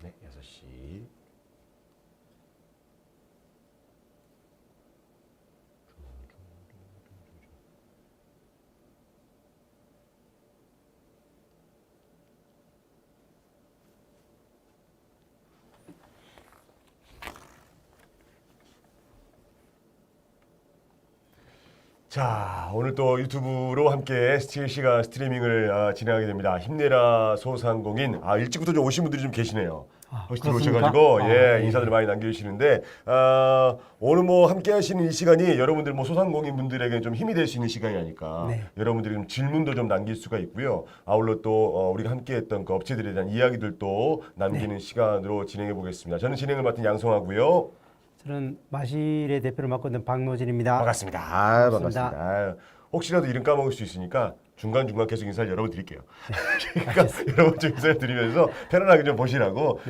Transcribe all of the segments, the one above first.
네, 6시. 자, 오늘 또 유튜브로 함께 실시간 스트리밍을 진행하게 됩니다. 힘내라 소상공인. 일찍부터 좀 오신 분들이 좀 계시네요. 혹시 들어오셔가지고 인사들 많이 남겨주시는데 오늘 뭐 함께 하시는 이 시간이 여러분들 뭐 소상공인 분들에게 좀 힘이 될 수 있는 시간이 아닐까. 네. 여러분들이 좀 질문도 좀 남길 수가 있고요. 아울러 또 우리가 함께했던 그 업체들에 대한 이야기들도 남기는 시간으로 진행해 보겠습니다. 저는 진행을 맡은 양성하고요. 저는 마실의 대표를 맡고 있는 박노진입니다. 반갑습니다. 반갑습니다. 혹시라도 이름 까먹을 수 있으니까 중간중간 계속 인사를 여러 번 드릴게요. 그러니까 여러 번 좀 인사를 드리면서 편안하게 좀 보시라고.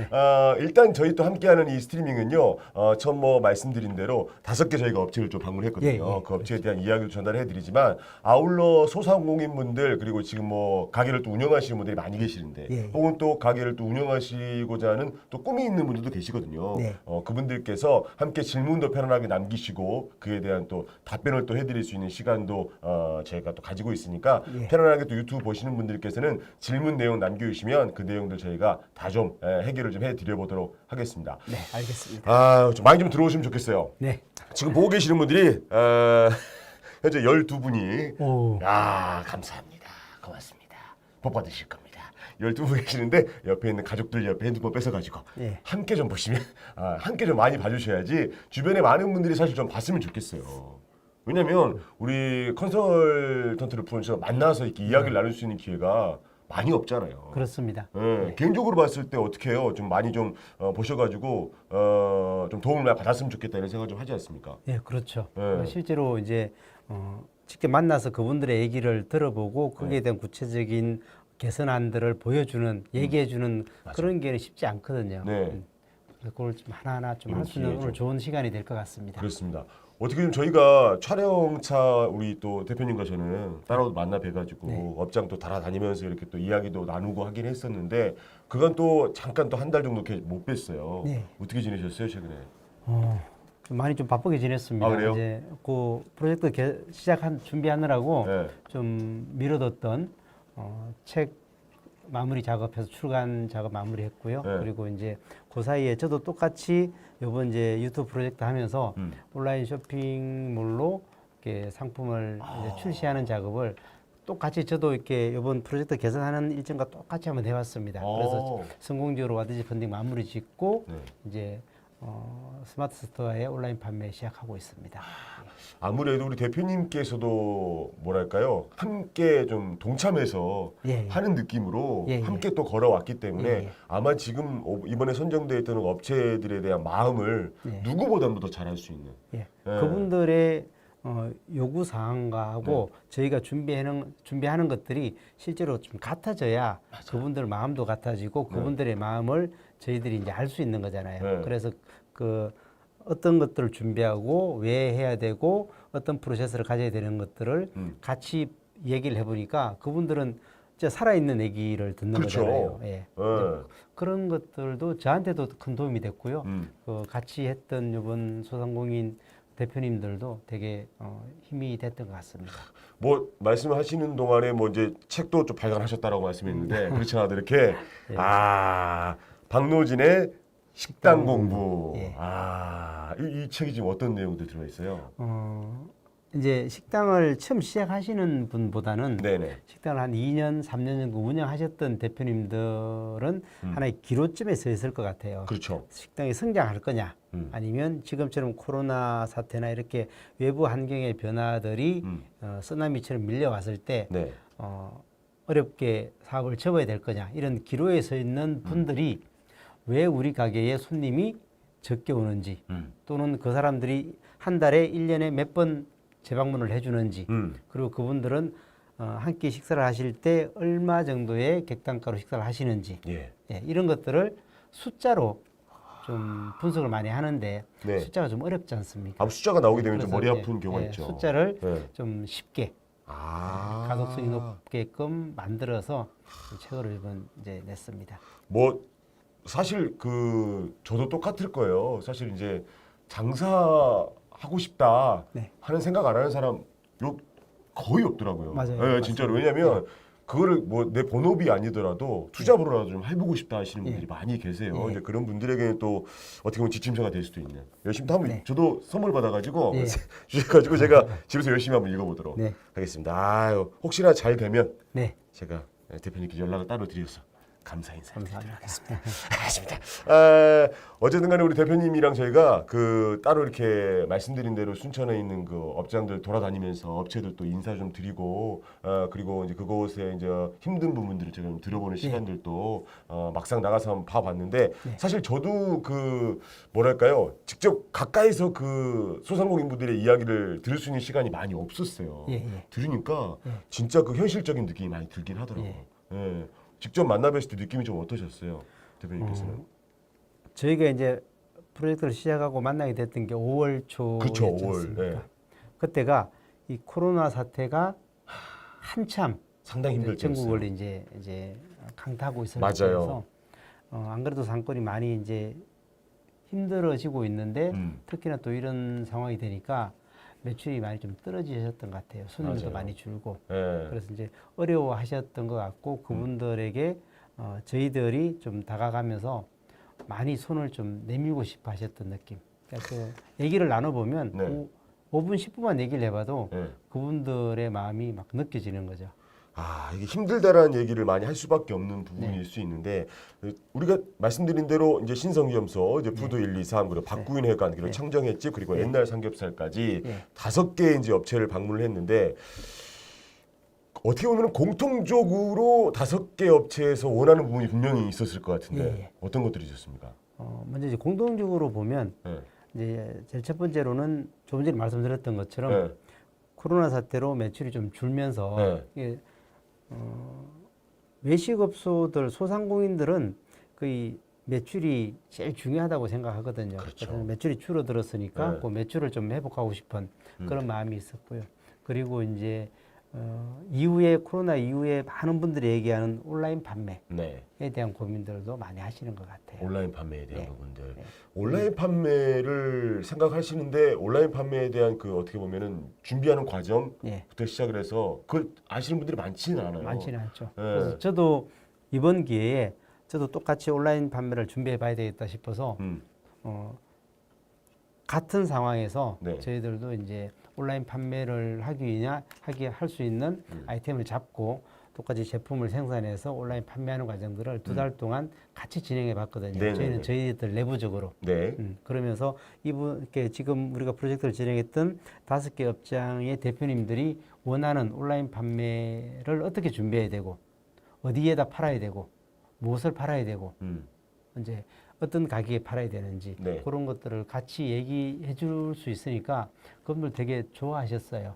일단 저희 또 함께하는 이 스트리밍은요. 처음 뭐 말씀드린 대로 5개 저희가 업체를 좀 방문했거든요. 그 업체에 대한 이야기를 전달해 드리지만 아울러 소상공인분들 그리고 지금 뭐 가게를 또 운영하시는 분들이 많이 계시는데 혹은 또 가게를 또 운영하시고자 하는 또 꿈이 있는 분들도 계시거든요. 그분들께서 함께 질문도 편안하게 남기시고 그에 대한 또 답변을 또 해드릴 수 있는 시간도 저희가 또 가지고 있으니까 편안하게 또 유튜브 보시는 분들께서는 질문 내용 남겨주시면 그 내용들 저희가 다 좀 해결을 좀 해드려 보도록 하겠습니다. 네, 알겠습니다. 좀 많이 좀 들어오시면 좋겠어요. 네. 지금 보고 계시는 분들이 현재 12분이 감사합니다. 고맙습니다. 복 받으실 겁니다. 12분 계시는데 옆에 있는 가족들 옆에 핸드폰 뺏어가지고 함께 좀 보시면 함께 좀 많이 봐주셔야지 주변에 많은 분들이 사실 좀 봤으면 좋겠어요. 왜냐면 우리 컨설턴트를 보면서 만나서 이렇게 이야기를 나눌 수 있는 기회가 많이 없잖아요. 그렇습니다. 개인적으로 봤을 때 어떻게 해요? 좀 많이 좀 보셔가지고 좀 도움을 많이 받았으면 좋겠다 이런 생각 좀 하지 않습니까? 예, 그렇죠. 실제로 이제 직접 만나서 그분들의 얘기를 들어보고 거기에 대한 구체적인 개선안들을 보여주는, 얘기해주는 그런 게 쉽지 않거든요. 그래서 그걸 좀 하나하나 좀 할 수 있는 오늘 좋은 시간이 될 것 같습니다. 그렇습니다. 어떻게 좀 저희가 촬영차 우리 또 대표님과 저는 따로 만나 뵈가지고 업장 또 달아다니면서 이렇게 또 이야기도 나누고 하긴 했었는데 그건 또 잠깐 또 한 달 정도 이렇게 못 뵀어요. 어떻게 지내셨어요 최근에? 좀 많이 좀 바쁘게 지냈습니다. 그래요? 이제 그 프로젝트 준비하느라고 좀 미뤄뒀던 책 마무리 작업해서 출간 작업 마무리했고요. 그리고 이제 그 사이에 저도 똑같이 이번 이제 유튜브 프로젝트 하면서 온라인 쇼핑몰로 이렇게 상품을 이제 출시하는 작업을 똑같이 저도 이렇게 이번 프로젝트 개선하는 일정과 똑같이 한번 해봤습니다. 그래서 성공적으로 와드지 펀딩 마무리 짓고 이제 스마트 스토어의 온라인 판매 시작하고 있습니다. 아무래도 우리 대표님께서도 뭐랄까요 함께 좀 동참해서 하는 느낌으로 함께 또 걸어왔기 때문에 아마 지금 이번에 선정되어 있던 업체들에 대한 마음을 누구보다도 더 잘할 수 있는 그분들의 요구 사항과하고 저희가 준비하는 것들이 실제로 좀 같아져야 그분들 마음도 같아지고 그분들의 마음을 저희들이 이제 알 수 있는 거잖아요. 그래서 그 어떤 것들을 준비하고 왜 해야 되고 어떤 프로세스를 가져야 되는 것들을 같이 얘기를 해보니까 그분들은 진짜 살아있는 얘기를 듣는 거잖아요. 그런 것들도 저한테도 큰 도움이 됐고요. 같이 했던 이번 소상공인 대표님들도 되게 힘이 됐던 것 같습니다. 뭐 말씀하시는 동안에 뭐 이제 책도 좀 발간하셨다라고 말씀했는데 그렇지 않아도 이렇게 박노진의 식당 공부. 이 책이 지금 어떤 내용들 들어 있어요? 이제 식당을 처음 시작하시는 분보다는 식당을 한 2년, 3년 정도 운영하셨던 대표님들은 하나의 기로점에 서 있을 것 같아요. 그렇죠. 식당이 성장할 거냐, 아니면 지금처럼 코로나 사태나 이렇게 외부 환경의 변화들이 쓰나미처럼 밀려왔을 때 어렵게 사업을 접어야 될 거냐, 이런 기로에 서 있는 분들이 왜 우리 가게에 손님이 적게 오는지 또는 그 사람들이 한 달에 1년에 몇 번 재방문을 해주는지 그리고 그분들은 한 끼 식사를 하실 때 얼마 정도의 객단가로 식사를 하시는지 이런 것들을 숫자로 좀 분석을 많이 하는데 숫자가 좀 어렵지 않습니까? 숫자가 나오게 되면 좀 머리 아픈 경우가 있죠. 숫자를 좀 쉽게 가독성이 높게끔 만들어서 책을 이번 이제 냈습니다. 뭐 사실 저도 똑같을 거예요. 사실 이제 장사하고 싶다 네. 하는 생각 안 하는 사람 거의 없더라고요. 맞아요. 네, 진짜로. 왜냐면 그거를 뭐 내 본업이 아니더라도 투잡으로라도 좀 해보고 싶다 하시는 분들이 많이 계세요. 이제 그런 분들에게는 또 어떻게 보면 지침서가 될 수도 있는. 열심히 한번 저도 선물 받아가지고 주셔가지고 제가 집에서 열심히 한번 읽어보도록 하겠습니다. 아유, 혹시나 잘 되면 제가 대표님께 연락을 따로 드려서 감사 인사드리겠습니다. 알겠습니다. 어쨌든 간에 우리 대표님이랑 저희가 따로 이렇게 말씀드린 대로 순천에 있는 그 업장들 돌아다니면서 업체들 또 인사 좀 드리고 그리고 이제 그곳에 이제 힘든 부분들을 제가 좀 들어보는 시간들도 막상 나가서 한번 봐봤는데 사실 저도 뭐랄까요 직접 가까이서 소상공인분들의 이야기를 들을 수 있는 시간이 많이 없었어요. 들으니까 진짜 현실적인 느낌이 많이 들긴 하더라고요. 예. 직접 만나뵀을 때 느낌이 좀 어떠셨어요, 대표님께서는? 저희가 이제 프로젝트를 시작하고 만나게 됐던 게 5월 초였지 않습니까? 그때가 이 코로나 사태가 한참 상당히 힘들 때였어요. 전국을 이제 강타하고 있었을 맞아요. 때여서 안 그래도 상권이 많이 이제 힘들어지고 있는데 특히나 또 이런 상황이 되니까 매출이 많이 좀 떨어지셨던 것 같아요. 손님도 많이 줄고. 그래서 이제 어려워하셨던 것 같고 그분들에게 저희들이 좀 다가가면서 많이 손을 좀 내밀고 싶어 하셨던 느낌. 그러니까 얘기를 나눠보면 5분, 10분만 얘기를 해봐도 그분들의 마음이 막 느껴지는 거죠. 이게 힘들다라는 얘기를 많이 할 수밖에 없는 부분일 수 있는데 우리가 말씀드린 대로 이제 신성위험소, 이제 푸드 123, 그리고 박구인 회관, 그리고 청정횟집, 그리고 옛날 삼겹살까지 5개 이제 업체를 방문을 했는데 어떻게 보면 공통적으로 5개 업체에서 원하는 부분이 분명히 있었을 것 같은데 어떤 것들이 있었습니까? 먼저 이제 공통적으로 보면 이제 제일 첫 번째로는 조금 전에 말씀드렸던 것처럼 코로나 사태로 매출이 좀 줄면서 이게 외식업소들, 소상공인들은 거의 매출이 제일 중요하다고 생각하거든요. 그렇죠. 그래서 매출이 줄어들었으니까 그 매출을 좀 회복하고 싶은 그런 마음이 있었고요. 그리고 이제 이후에 코로나 이후에 많은 분들이 얘기하는 온라인 판매에 대한 고민들도 많이 하시는 것 같아요. 온라인 판매에 대한 부분들. 온라인 판매를 생각하시는데 온라인 판매에 대한 어떻게 보면은 준비하는 과정부터 시작을 해서 그걸 아시는 분들이 많지는 않아요. 많지는 않죠. 그래서 저도 이번 기회에 저도 똑같이 온라인 판매를 준비해 봐야 되겠다 싶어서 같은 상황에서 저희들도 이제 온라인 판매를 할 수 있는 아이템을 잡고 똑같이 제품을 생산해서 온라인 판매하는 과정들을 2달 동안 같이 진행해 봤거든요. 저희는 저희들 내부적으로. 그러면서 이렇게 지금 우리가 프로젝트를 진행했던 5개 업장의 대표님들이 원하는 온라인 판매를 어떻게 준비해야 되고 어디에다 팔아야 되고 무엇을 팔아야 되고 이제 어떤 가격에 팔아야 되는지 그런 것들을 같이 얘기해 줄 수 있으니까 그분들 되게 좋아하셨어요.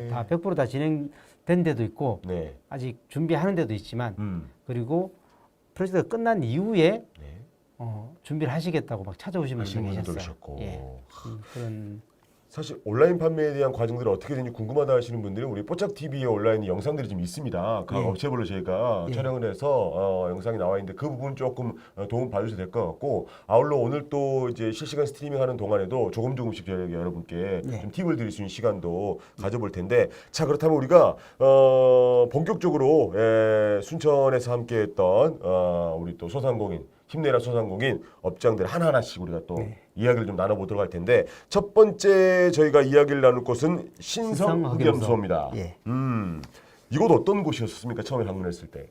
다 100% 진행된 데도 있고 아직 준비하는 데도 있지만 그리고 프로젝트가 끝난 이후에 준비를 하시겠다고 막 찾아오시는 분들이 계셨어요. 그런 사실 온라인 판매에 대한 과정들이 어떻게 되는지 궁금하다 하시는 분들은 우리 뽀짝TV에 온라인 영상들이 좀 있습니다. 각 업체별로 저희가 촬영을 해서 영상이 나와 있는데 그 부분 조금 도움 받으셔도 될 것 같고 아울러 오늘 또 이제 실시간 스트리밍하는 동안에도 조금씩 저희 여러분께 좀 팁을 드릴 수 있는 시간도 가져볼 텐데 자 그렇다면 우리가 본격적으로 순천에서 함께했던 우리 또 소상공인 힘내라 소상공인 업장들 하나하나씩 우리가 또 이야기를 좀 나눠보도록 할 텐데 첫 번째 저희가 이야기를 나눌 곳은 신성흑염소입니다. 이곳 어떤 곳이었습니까? 처음에 방문했을 때.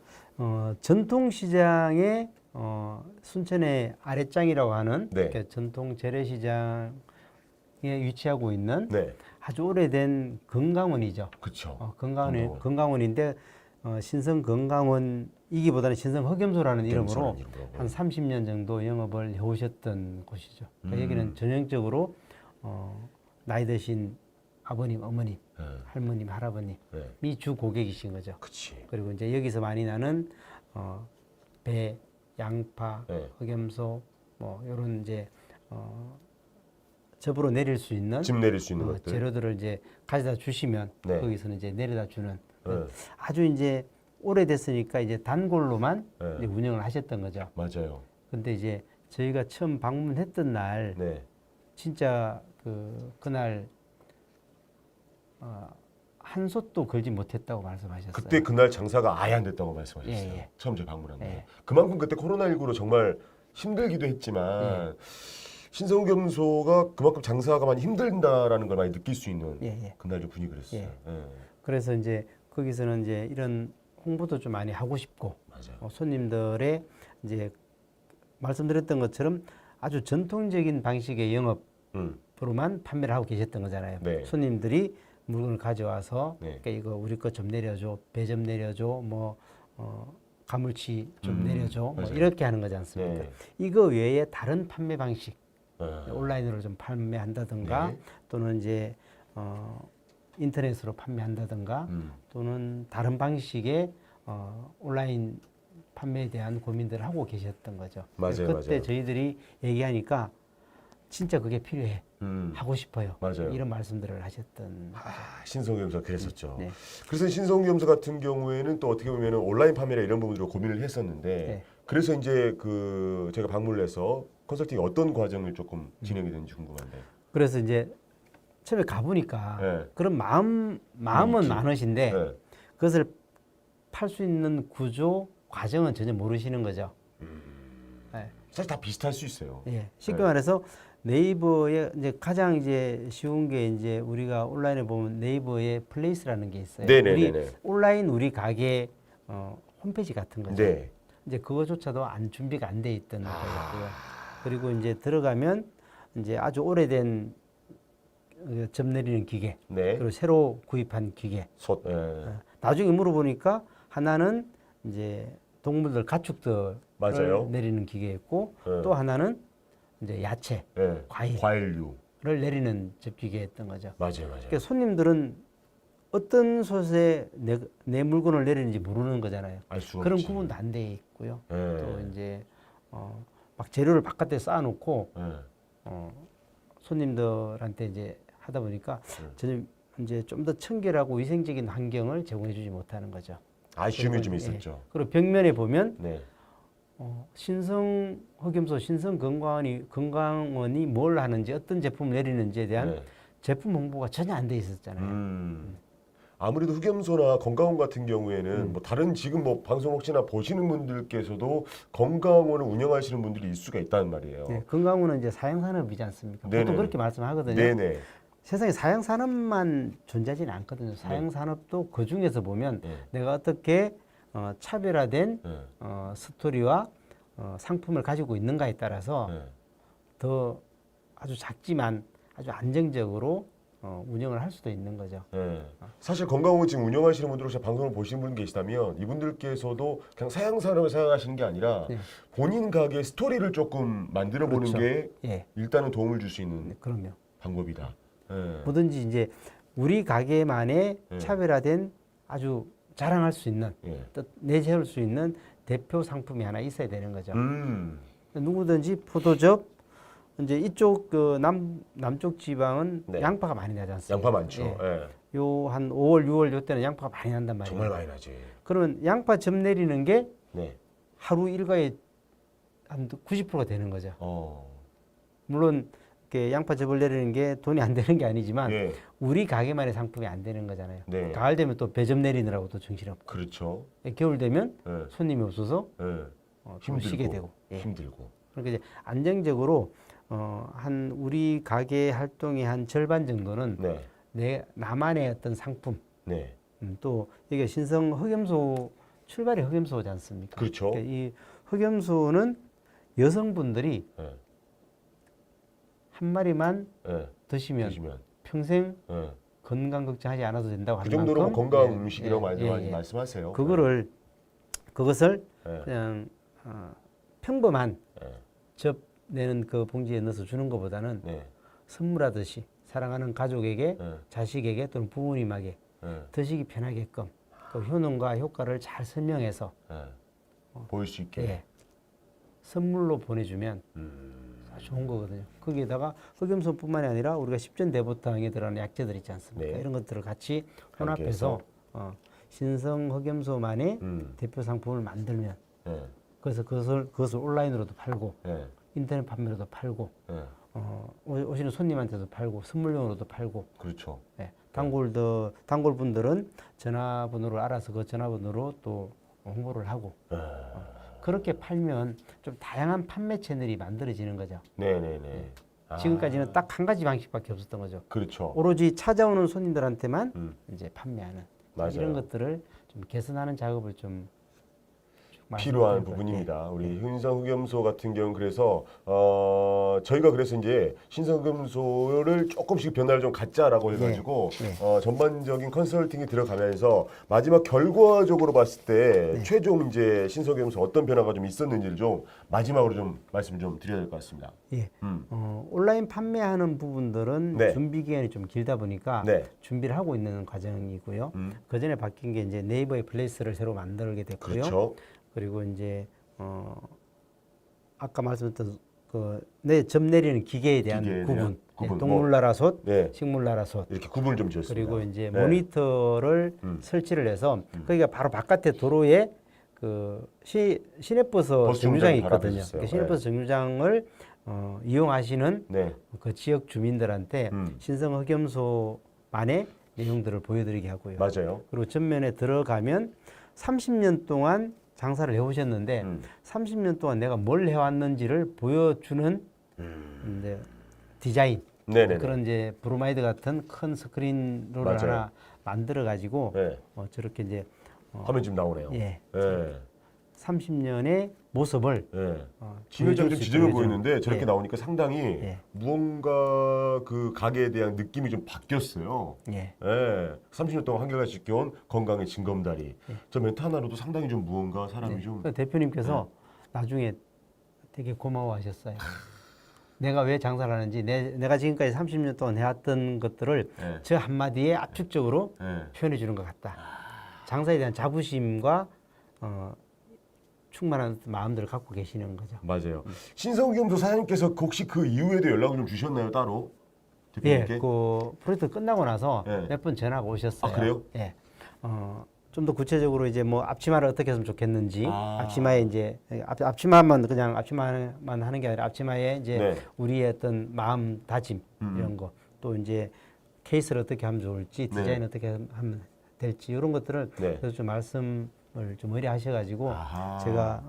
전통시장의 순천의 아랫장이라고 하는 전통 재래시장에 위치하고 있는 아주 오래된 건강원이죠. 그렇죠. 건강원인데 신성건강원이기보다는 신성흑염소라는 이름으로 한 30년 정도 영업을 해오셨던 곳이죠. 그러니까 여기는 전형적으로 나이 드신 아버님, 어머님, 할머님, 할아버님이 주 고객이신 거죠. 그리고 이제 여기서 많이 나는 배, 양파, 흑염소 뭐 이런 이제 접으로 내릴 수 있는 집 내릴 수 있는 것들 재료들을 이제 가져다 주시면 거기서는 이제 내려다 주는 아주 이제 오래됐으니까 이제 단골로만 이제 운영을 하셨던 거죠. 맞아요. 근데 이제 저희가 처음 방문했던 날 네. 진짜 그날 한 솥도 걸지 못했다고 말씀하셨어요. 그때 그날 장사가 아예 안 됐다고 말씀하셨어요. 예, 예. 처음 저희 방문한 날. 예. 그만큼 그때 코로나19로 정말 힘들기도 했지만 신성겸소가 그만큼 장사가 많이 힘들다라는 걸 많이 느낄 수 있는 그날 좀 분위기였어요. 예. 그래서 이제 거기서는 이제 이런 홍보도 좀 많이 하고 싶고 손님들의 이제 말씀드렸던 것처럼 아주 전통적인 방식의 영업으로만 판매를 하고 계셨던 거잖아요. 네. 손님들이 물건을 가져와서 네. 그러니까 이거 우리 거 좀 내려줘, 배 좀 내려줘, 뭐 가물치 좀 내려줘, 뭐 이렇게 하는 거지 않습니까? 네. 이거 외에 다른 판매 방식, 아. 온라인으로 좀 판매한다든가 또는 이제 인터넷으로 판매한다든가 또는 다른 방식의 온라인 판매에 대한 고민들을 하고 계셨던 거죠. 맞아요, 그때 맞아요. 저희들이 얘기하니까 진짜 그게 필요해. 하고 싶어요. 맞아요. 이런 말씀들을 하셨던 거죠. 신성겸소가 그랬었죠. 네. 그래서 신성겸소 같은 경우에는 또 어떻게 보면 온라인 판매나 이런 부분으로 고민을 했었는데 네. 그래서 이제 그 제가 방문을 해서 컨설팅이 어떤 과정을 조금 진행이 되는지 궁금한데. 그래서 이제 처음에 가보니까 네. 그런 마음은 많으신데 네. 그것을 팔 수 있는 구조, 과정은 전혀 모르시는 거죠. 네. 사실 다 비슷할 수 있어요. 예. 쉽게 말해서 네이버에 이제 가장 이제 쉬운 게 이제 우리가 온라인에 보면 네이버에 플레이스라는 게 있어요. 네네네네. 온라인 우리 가게 홈페이지 같은 거죠. 네. 이제 그거조차도 준비가 안 돼 있던 거였고요. 그리고 이제 들어가면 이제 아주 오래된 점 내리는 기계, 네. 그리고 새로 구입한 기계. 나중에 물어보니까 하나는 이제 동물들 가축들 맞아요. 내리는 기계였고 또 하나는 이제 야채, 네. 과일류를 내리는 접기계였던 거죠. 맞아요. 그러니까 손님들은 어떤 솥에 내 물건을 내리는지 모르는 거잖아요. 알 수가 그런 없지. 구분도 안 돼 있고요. 네. 또 이제 막 재료를 바깥에 쌓아놓고 손님들한테 이제 하다 보니까 저는 이제 좀 더 청결하고 위생적인 환경을 제공해주지 못하는 거죠. 아쉬움이 좀 있었죠. 그리고 벽면에 보면 네. 신성흑염소 신성건강원이 뭘 하는지 어떤 제품을 내리는지에 대한 제품 홍보가 전혀 안 돼 있었잖아요. 아무래도 흑염소나 건강원 같은 경우에는 뭐 다른 지금 뭐 방송 혹시나 보시는 분들께서도 건강원을 운영하시는 분들이 있을 수가 있다는 말이에요. 네, 건강원은 이제 사양산업이지 않습니까? 네네. 보통 그렇게 말씀하거든요. 네네. 세상에 사양산업만 존재하지는 않거든요. 사양산업도 그 중에서 보면 내가 어떻게 차별화된 스토리와 상품을 가지고 있는가에 따라서 더 아주 작지만 아주 안정적으로 운영을 할 수도 있는 거죠. 사실 건강원 지금 운영하시는 분들 혹시 방송을 보시는 분 계시다면 이분들께서도 그냥 사양산업을 사용하시는 게 아니라 본인 가게 스토리를 조금 만들어 보는 게 일단은 도움을 줄 수 있는 그럼요. 방법이다. 뭐든지 이제 우리 가게만의 차별화된 아주 자랑할 수 있는 또 내세울 수 있는 대표 상품이 하나 있어야 되는 거죠. 누구든지 포도즙 이제 이쪽 남쪽 지방은 양파가 많이 나지 않습니까? 양파 많죠. 요 한 5월, 6월 요때는 양파가 많이 난단 말이에요. 정말 많이 나지. 그러면 양파 즙 내리는 게 하루 일과의 한 90%가 되는 거죠. 물론 이렇게 양파즙을 내리는 게 돈이 안 되는 게 아니지만 우리 가게만의 상품이 안 되는 거잖아요. 가을 되면 또 배즙 내리느라고 또 정신없고. 그렇죠. 겨울 되면 손님이 없어서 힘들고, 쉬게 되고. 힘들고. 그러니까 이제 안정적으로 한 우리 가게 활동의 한 절반 정도는 나만의 어떤 상품. 또 이게 신성 흑염소 출발이 흑염소지 않습니까? 그렇죠. 그러니까 이 흑염소는 여성분들이 한 마리만 드시면 평생 건강 걱정하지 않아도 된다고 하는 그 정도로 만큼 건강 음식이라고 말씀하세요. 그것을 그냥 평범한 접 내는 그 봉지에 넣어서 주는 것보다는 선물하듯이 사랑하는 가족에게 자식에게 또는 부모님에게 드시기 편하게끔 그 효능과 효과를 잘 설명해서 보일 수 있게 선물로 보내주면 좋은 거거든요. 거기에다가 흑염소뿐만이 아니라 우리가 십전대보탕에 들어가는 약재들 있지 않습니까? 이런 것들을 같이 혼합해서 신성 흑염소만의 대표 상품을 만들면 그래서 그것을 온라인으로도 팔고 네. 인터넷 판매로도 팔고 네. 오시는 손님한테도 팔고 선물용으로도 팔고. 그렇죠. 네. 단골 분들은 전화번호를 알아서 그 전화번호로 또 홍보를 하고 그렇게 팔면 좀 다양한 판매 채널이 만들어지는 거죠. 네네네. 지금까지는 딱 한 가지 방식밖에 없었던 거죠. 그렇죠. 오로지 찾아오는 손님들한테만 이제 판매하는 맞아요. 이런 것들을 좀 개선하는 작업을 좀 필요한 부분입니다. 우리 신성흑염소 같은 경우는 그래서 저희가 그래서 이제 신성흑염소를 조금씩 변화를 좀 갖자라고 해가지고 전반적인 컨설팅이 들어가면서 마지막 결과적으로 봤을 때 최종 이제 신성흑염소 어떤 변화가 좀 있었는지를 좀 마지막으로 좀 말씀 좀 드려야 될 것 같습니다. 예. 온라인 판매하는 부분들은 준비 기간이 좀 길다 보니까 준비를 하고 있는 과정이고요. 그 전에 바뀐 게 이제 네이버의 플레이스를 새로 만들게 됐고요. 그렇죠. 그리고 이제 아까 말씀드렸던 점 내리는 기계에 대한 구분. 동물나라솥, 식물나라솥 이렇게 구분을 좀 지었습니다. 그리고 이제 모니터를 설치를 해서 거기가 바로 바깥에 도로에 그 시내버스 정류장이 있거든요. 그 시내버스 정류장을 이용하시는 그 지역 주민들한테 신성흑염소만의 내용들을 보여드리게 하고요. 맞아요. 그리고 전면에 들어가면 30년 동안 장사를 해오셨는데 30년 동안 내가 뭘 해왔는지를 보여주는 이제 디자인 그런 이제 브로마이드 같은 큰 스크린을 하나 만들어 가지고 저렇게 이제 화면 지금 나오네요. 30년의 모습을 진열장이 좀 지저분해 보이는데 저렇게 나오니까 상당히 무언가 그 가게에 대한 느낌이 좀 바뀌었어요. 30년 동안 한결같이 지켜온 건강의 징검다리. 저 멘트 하나로도 상당히 좀 무언가 사람이 좀 대표님께서 나중에 되게 고마워하셨어요. 내가 왜 장사를 하는지 내가 지금까지 30년 동안 해왔던 것들을 저 한마디에 압축적으로 표현해 주는 것 같다. 장사에 대한 자부심과 충만한 마음들을 갖고 계시는 거죠. 맞아요. 신성흑염소 사장님께서 혹시 그 이후에도 연락을 좀 주셨나요 따로? 대표님께? 그 프로젝트 끝나고 나서 몇 번 전화가 오셨어요. 아 그래요? 좀 더 구체적으로 이제 뭐 앞치마를 어떻게 했으면 좋겠는지 앞치마에 이제 앞치마만 그냥 앞치마만 하는 게 아니라 앞치마에 이제 우리의 어떤 마음 다짐 이런 거 또 이제 케이스를 어떻게 하면 좋을지 디자인 어떻게 하면 될지 이런 것들을 그래서 좀 말씀을 좀 의뢰하셔가지고 제가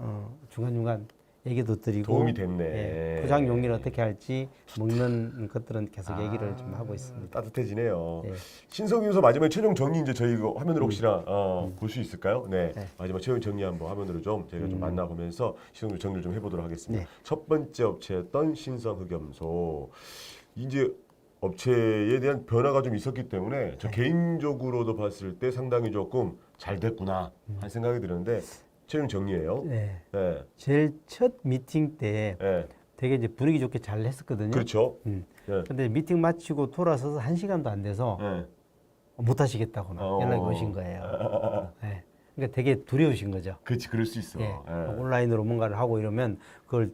중간중간 얘기도 드리고 도움이 됐네. 포장 용기를 어떻게 할지 먹는 것들은 계속 얘기를 좀 하고 있습니다. 따뜻해지네요. 신성흑염소 마지막 최종 정리 이제 저희 이거 화면으로 혹시나 볼 수 있을까요? 마지막 최종 정리 한번 화면으로 좀 저희가 좀 만나보면서 신성흑염소 정리를 좀 해보도록 하겠습니다. 첫 번째 업체였던 신성흑염소 이제 업체에 대한 변화가 좀 있었기 때문에 저 개인적으로도 봤을 때 상당히 조금 잘 됐구나 하는 생각이 드는데 최종 정리예요. 제일 첫 미팅 때 되게 이제 분위기 좋게 잘 했었거든요. 그렇죠. 근데 미팅 마치고 돌아서서 1시간도 안 돼서 못 하시겠다고 연락이 오신 거예요. 그러니까 되게 두려우신 거죠. 그렇지, 그럴 수 있어. 온라인으로 뭔가를 하고 이러면 그걸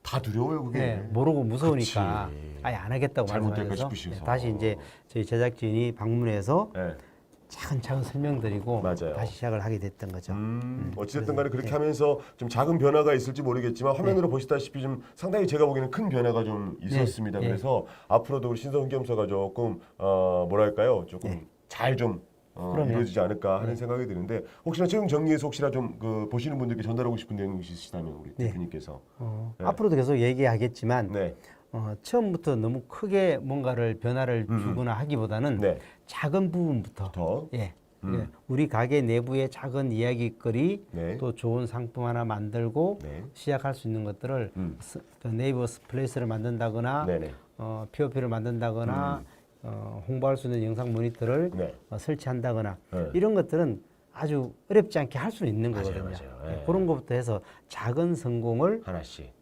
다 두려워요, 그게. 모르고 무서우니까 아예 안 하겠다고 말씀하셔서 다시 이제 저희 제작진이 방문해서 차근차근 설명드리고 다시 시작을 하게 됐던 거죠. 어찌됐든 간에 그렇게 하면서 좀 작은 변화가 있을지 모르겠지만 화면으로 보시다시피 좀 상당히 제가 보기에는 큰 변화가 좀 있었습니다. 그래서 앞으로도 우리 신성흑염소가 조금 뭐랄까요, 조금 잘 좀 이루어지지 않을까 하는 생각이 드는데 혹시나 최종 정리해서 혹시나 좀 그 보시는 분들께 전달하고 싶은 내용이 있으시다면 우리 대표님께서 앞으로도 계속 얘기하겠지만 처음부터 너무 크게 뭔가를 변화를 주거나 하기보다는 작은 부분부터 우리 가게 내부의 작은 이야기거리 또 좋은 상품 하나 만들고 시작할 수 있는 것들을 네이버 플레이스를 만든다거나 POP를 만든다거나 홍보할 수 있는 영상 모니터를 설치한다거나 이런 것들은 아주 어렵지 않게 할 수 있는 거거든요. 그런 것부터 해서 작은 성공을 하나씩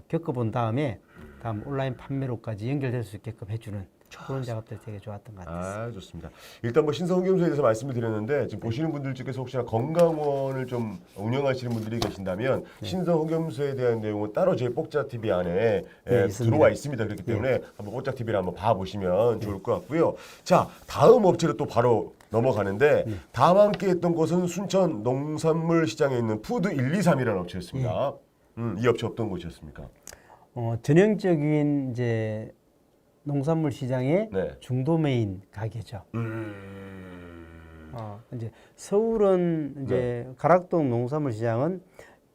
겪어본 다음에 다음 온라인 판매로까지 연결될 수 있게끔 해주는 그런 작업들이 되게 좋았던 것 같았어요. 아, 좋습니다. 일단 뭐 신성흑염소에 대해서 말씀을 드렸는데 지금 보시는 분들 중에서 혹시나 건강원을 좀 운영하시는 분들이 계신다면 신성흑염소에 대한 내용은 따로 저희 뽁자 TV 안에 들어와 있습니다. 그렇기 때문에 한번 뽁자 TV를 한번 봐보시면 좋을 것 같고요. 자, 다음 업체로 또 바로 넘어가는데 다음 함께했던 곳은 순천 농산물 시장에 있는 푸드 123이라는 업체였습니다. 이 업체 어떤 곳이었습니까? 전형적인 이제 농산물 시장의 네. 중도메인 가게죠. 이제 서울은 이제 가락동 농산물 시장은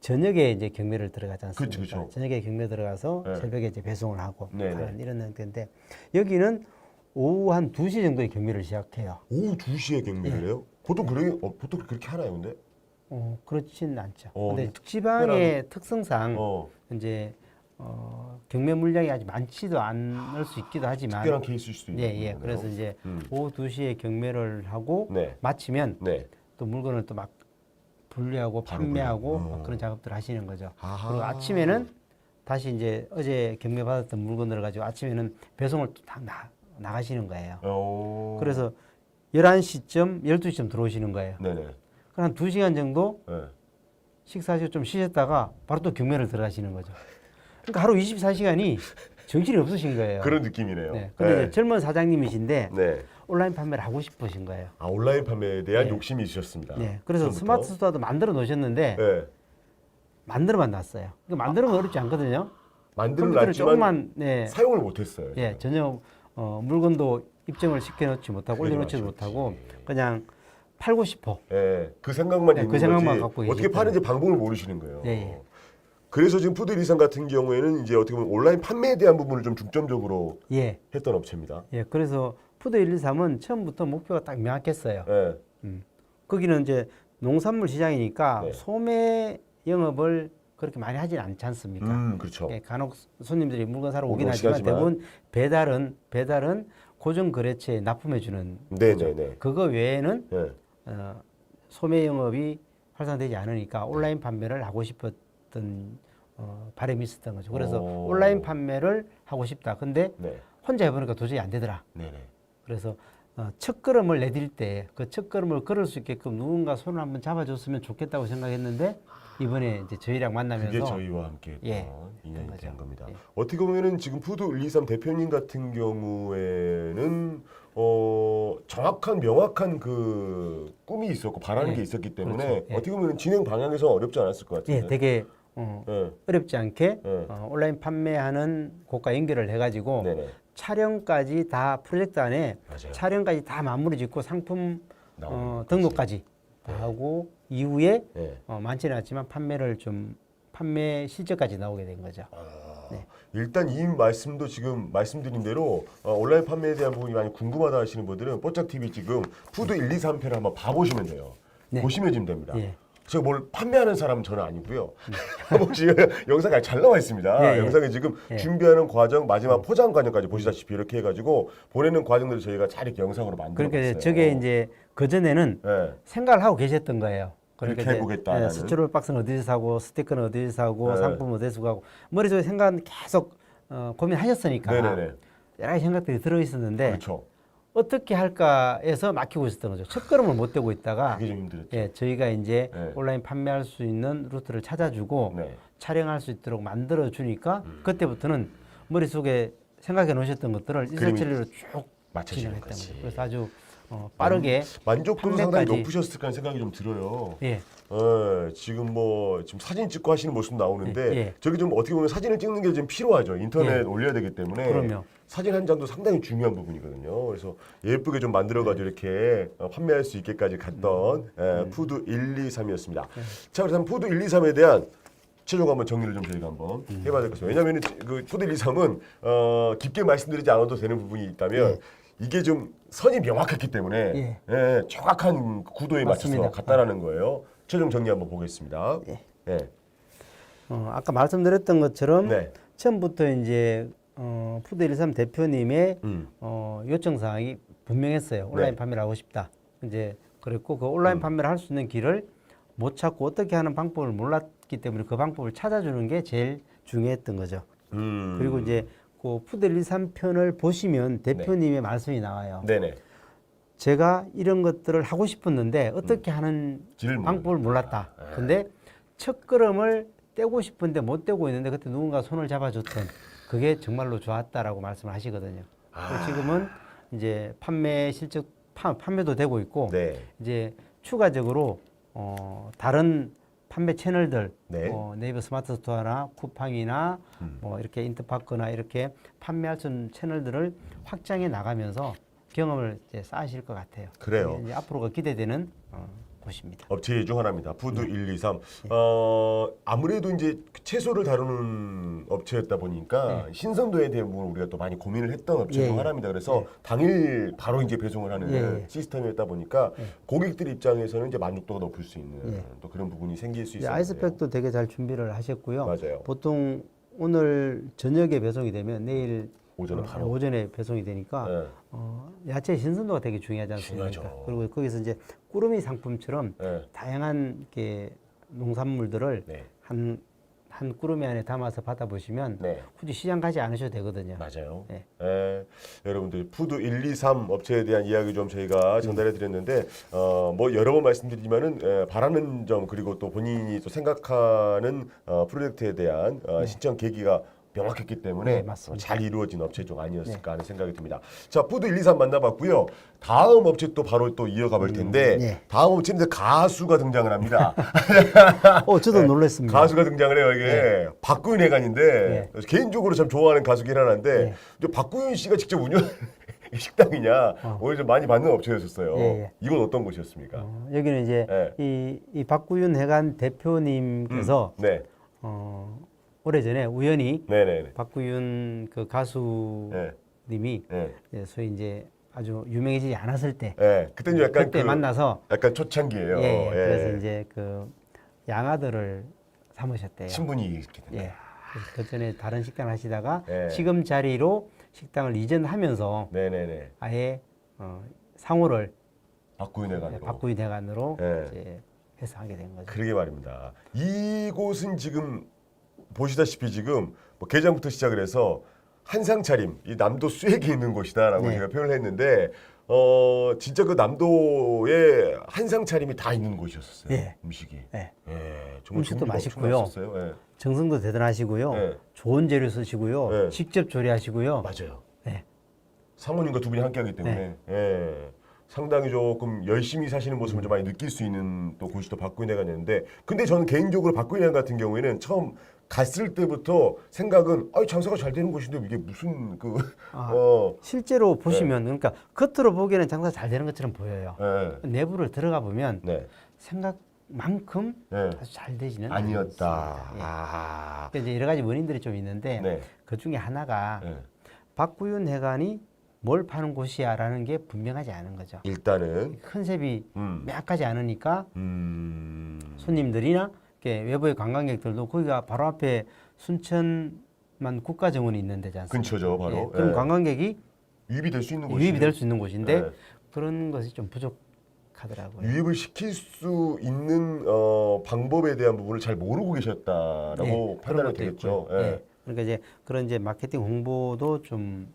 저녁에 이제 경매를 들어가지 않습니까? 그쵸. 저녁에 경매 들어가서 네. 새벽에 이제 배송을 하고 네네. 하는 이런 형태인데 여기는 오후 한 2시 정도에 경매를 시작해요. 오후 2시에 경매를 해요? 보통 보통 그렇게 하나요, 근데? 그렇지는 않죠. 좀 근데 지방의 특성상 이제 경매 물량이 아직 많지도 않을 수 있기도 하지만 특별한 케이스일 수도 있는 예. 거네요. 그래서 이제 오후 2시에 경매를 하고 마치면 또 물건을 또 막 분류하고 판매하고 막 그런 작업들을 하시는 거죠. 아하. 그리고 아침에는 다시 이제 어제 경매 받았던 물건들을 가지고 아침에는 배송을 또 다 나가시는 거예요. 그래서 11시쯤, 12시쯤 들어오시는 거예요. 네네. 그럼 한 2시간 정도 네. 식사하시고 좀 쉬셨다가 바로 또 경매를 들어가시는 거죠. 그러니까 하루 24시간이 정신이 없으신 거예요. 그런 느낌이네요. 네. 근데 이제 젊은 사장님이신데 네. 온라인 판매를 하고 싶으신 거예요. 아, 온라인 판매에 대한 네. 욕심이 있으셨습니다. 네. 그래서 처음부터. 스마트 스토어도 만들어 놓으셨는데 네. 만들어만 놨어요. 만드는 건 어렵지 않거든요. 만들어 컴퓨터를 놨지만 조금만 사용을 못했어요. 예, 전혀 물건도 입점을 시켜놓지 못하고 그러지 올려놓지도 마셨지. 못하고 그냥 팔고 싶어. 예, 그 생각만 네, 있는 그 생각만 거지 갖고 어떻게 계실 파는지 방법을 모르시는 거예요. 예. 그래서 지금 푸드 리산 같은 경우에는 이제 어떻게 보면 온라인 판매에 대한 부분을 좀 중점적으로 예. 했던 업체입니다. 예, 그래서 푸드 123은 처음부터 목표가 딱 명확했어요. 예. 거기는 이제 농산물 시장이니까 네. 소매 영업을 그렇게 많이 하진 않지 않습니까? 그렇죠. 예, 간혹 손님들이 물건 사러 오긴 오긴 하지만 하지만. 대부분 배달은 고정 거래처에 납품해 주는 네네네. 그거 외에는 예. 소매 영업이 활성되지 않으니까 온라인 판매를 하고 싶었던 바람이 있었던 거죠. 그래서 온라인 판매를 하고 싶다. 근데 네. 혼자 해보니까 도저히 안 되더라. 네네. 그래서 첫 걸음을 내딜 때 그 첫 걸음을 걸을 수 있게끔 누군가 손을 한번 잡아줬으면 좋겠다고 생각했는데 이번에 이제 저희랑 만나면서 그게 저희와 함께 예, 인연이 거죠. 된 겁니다. 예. 어떻게 보면은 지금 푸드 123 대표님 같은 경우에는 정확한 명확한 그 꿈이 있었고 바라는 예, 게 있었기 때문에 그렇죠. 예. 어떻게 보면 진행 방향에서 어렵지 않았을 것 같은데. 예, 되게 예. 어렵지 않게 예. 온라인 판매하는 곳과 연결을 해가지고 네네. 촬영까지 다 프로젝트 안에 맞아요. 촬영까지 다 마무리 짓고 상품 나오는 것까지. 등록까지 다 하고 이후에 예. 많지는 않지만 판매 실적까지 나오게 된 거죠. 네. 일단 이 말씀도 지금 말씀드린 대로 온라인 판매에 대한 부분이 많이 궁금하다 하시는 분들은 뽀짝TV 지금 푸드 123편을 한번 봐보시면 돼요. 네. 보시면 좀 됩니다. 예. 제가 뭘 판매하는 사람은 저는 아니고요. 지금 영상이 잘 나와 있습니다. 예, 예. 영상에 지금 예. 준비하는 과정, 마지막 포장 과정까지 보시다시피 이렇게 해가지고 보내는 과정들을 저희가 잘 이렇게 영상으로 만들었어요. 그러니까 저게 이제 그전에는 예. 생각을 하고 계셨던 거예요. 그렇게 이제, 해보겠다라는. 스티로볼 박스는 어디서 사고 스티커는 어디서 사고 네. 상품 어디서 가고 머릿속에 생각은 계속 고민하셨으니까 네네네. 여러 가지 생각들이 들어있었는데 그렇죠. 어떻게 할까 해서 막히고 있었던 거죠. 첫 걸음을 못 떼고 있다가 그게 좀 힘들었죠. 예, 저희가 이제 네. 온라인 판매할 수 있는 루트를 찾아주고 네. 촬영할 수 있도록 만들어 주니까 그때부터는 머릿속에 생각해 놓으셨던 것들을 일사천리로 쭉 맞춰지는 진행했던 거지. 거죠. 그래서 아주 빠르게 만족도도 상당히 판매까지. 높으셨을 거라는 생각이 좀 들어요. 예. 지금 지금 사진 찍고 하시는 모습 나오는데 예. 저기 좀 어떻게 보면 사진을 찍는 게 좀 필요하죠. 인터넷 예. 올려야 되기 때문에 그럼요. 사진 한 장도 상당히 중요한 부분이거든요. 그래서 예쁘게 좀 만들어가지고 이렇게 판매할 수 있게까지 갔던 푸드 123이었습니다. 자, 그래서 푸드 123에 대한 최종 한번 정리를 좀 저희가 한번 해봐야 될 것 같습니다. 왜냐하면 그 푸드 123은 깊게 말씀드리지 않아도 되는 부분이 있다면 이게 좀 선이 명확했기 때문에 정확한 구도에 맞습니다. 맞춰서 갔다라는 거예요. 최종 정리 한번 보겠습니다. 네. 아까 말씀드렸던 것처럼 네. 처음부터 이제 푸드 123 대표님의 요청 사항이 분명했어요. 온라인 네. 판매를 하고 싶다. 이제 그랬고 그 온라인 판매를 할 수 있는 길을 못 찾고 어떻게 하는 방법을 몰랐기 때문에 그 방법을 찾아주는 게 제일 중요했던 거죠. 그리고 이제 그 푸드 1, 2, 3편을 보시면 대표님의 말씀이 나와요. 네네. 제가 이런 것들을 하고 싶었는데 어떻게 하는 방법을 몰랐다. 근데 첫 걸음을 떼고 싶은데 못 떼고 있는데 그때 누군가 손을 잡아줬던 그게 정말로 좋았다라고 말씀을 하시거든요. 지금은 이제 판매도 되고 있고 네. 이제 추가적으로 다른 판매 채널들 네. 네이버 스마트 스토어나 쿠팡이나 뭐 이렇게 인터파크나 이렇게 판매할 수 있는 채널들을 확장해 나가면서 경험을 이제 쌓으실 것 같아요. 그래요. 이제 앞으로가 기대되는 곳입니다. 업체 중 하나입니다. 푸드 1, 2, 3. 아무래도 이제 채소를 다루는 업체였다 보니까 신선도에 대한 부분을 우리가 또 많이 고민을 했던 업체 중 하나입니다. 그래서 당일 바로 이제 배송을 하는 시스템이었다 보니까 고객들 입장에서는 이제 만족도가 높을 수 있는 또 그런 부분이 생길 수 있어요. 아이스팩도 되게 잘 준비를 하셨고요. 맞아요. 보통 오늘 저녁에 배송이 되면 내일 오전에 바로 오전에 배송이 되니까 야채 신선도가 되게 중요하지 않습니까? 중요하죠. 그리고 거기서 이제 꾸러미 상품처럼 다양한 이렇게 농산물들을 한 꾸러미 안에 담아서 받아보시면 굳이 시장 가지 않으셔도 되거든요. 맞아요. 여러분들 푸드 1, 2, 3 업체에 대한 이야기 좀 저희가 전달해 드렸는데 뭐 여러 번 말씀드리지만은 바라는 점 그리고 또 본인이 또 생각하는 프로젝트에 대한 신청 계기가 명확했기 때문에 잘 이루어진 업체 중 아니었을까 하는 생각이 듭니다. 자, 푸드 1, 2, 3 만나봤고요. 다음 업체 또 바로 또 이어가 볼 텐데 다음 업체는 가수가 등장을 합니다. 저도 놀랐습니다. 가수가 등장을 해요. 이게 박구윤 회관인데 개인적으로 참 좋아하는 가수긴 하나인데 박구윤 씨가 직접 운영하는 식당이냐 오히려 좀 많이 받는 업체였었어요. 이건 어떤 곳이었습니까? 여기는 이제 이 박구윤 회관 대표님께서 오래전에 우연히 박구윤 그 가수님이 소위 이제 아주 유명해지지 않았을 때 그때는 약간 그때 만나서 약간 초창기예요. 그래서 이제 그 양아들을 삼으셨대요. 친분이 있게 됐네요. 그 전에 다른 식당을 하시다가 지금 자리로 식당을 이전하면서 아예 상호를 박구윤 회관으로 이제 해서 하게 된 거죠. 그러게 말입니다. 이곳은 지금 보시다시피 지금 뭐 게장부터 시작을 해서 한상 차림, 이 남도 수액이 있는 곳이다라고 제가 표현을 했는데 진짜 그 남도에 한상 차림이 다 있는 곳이었어요. 음식이. 정말 음식도 맛있고요. 예. 정성도 대단하시고요. 좋은 재료 쓰시고요. 직접 조리하시고요. 맞아요. 사모님과 두 분이 함께하기 때문에 상당히 조금 열심히 사시는 모습을 좀 많이 느낄 수 있는 또 곳이 또 박구윤 회관이었는데 근데 저는 개인적으로 박구윤 회관 같은 경우에는 처음 갔을 때부터 생각은 장사가 잘 되는 곳인데 이게 무슨 실제로 보시면 그러니까 겉으로 보기에는 장사 잘 되는 것처럼 보여요. 내부를 들어가 보면 생각만큼 아주 잘 되지는 아니었다. 이제 여러 가지 원인들이 좀 있는데 그 중에 하나가 박구윤 회관이 뭘 파는 곳이야라는 게 분명하지 않은 거죠. 일단은 컨셉이 명확하지 않으니까 손님들이나 외부의 관광객들도 거기가 바로 앞에 순천만 국가정원이 있는 데지 않습니까? 근처죠, 바로. 그럼 관광객이 유입이 될 수 있는 곳이 유입이 될 수 있는 곳인데 그런 것이 좀 부족하더라고요. 유입을 시킬 수 있는 방법에 대한 부분을 잘 모르고 계셨다라고 판단이 되겠죠. 그러니까 이제 그런 이제 마케팅 홍보도 좀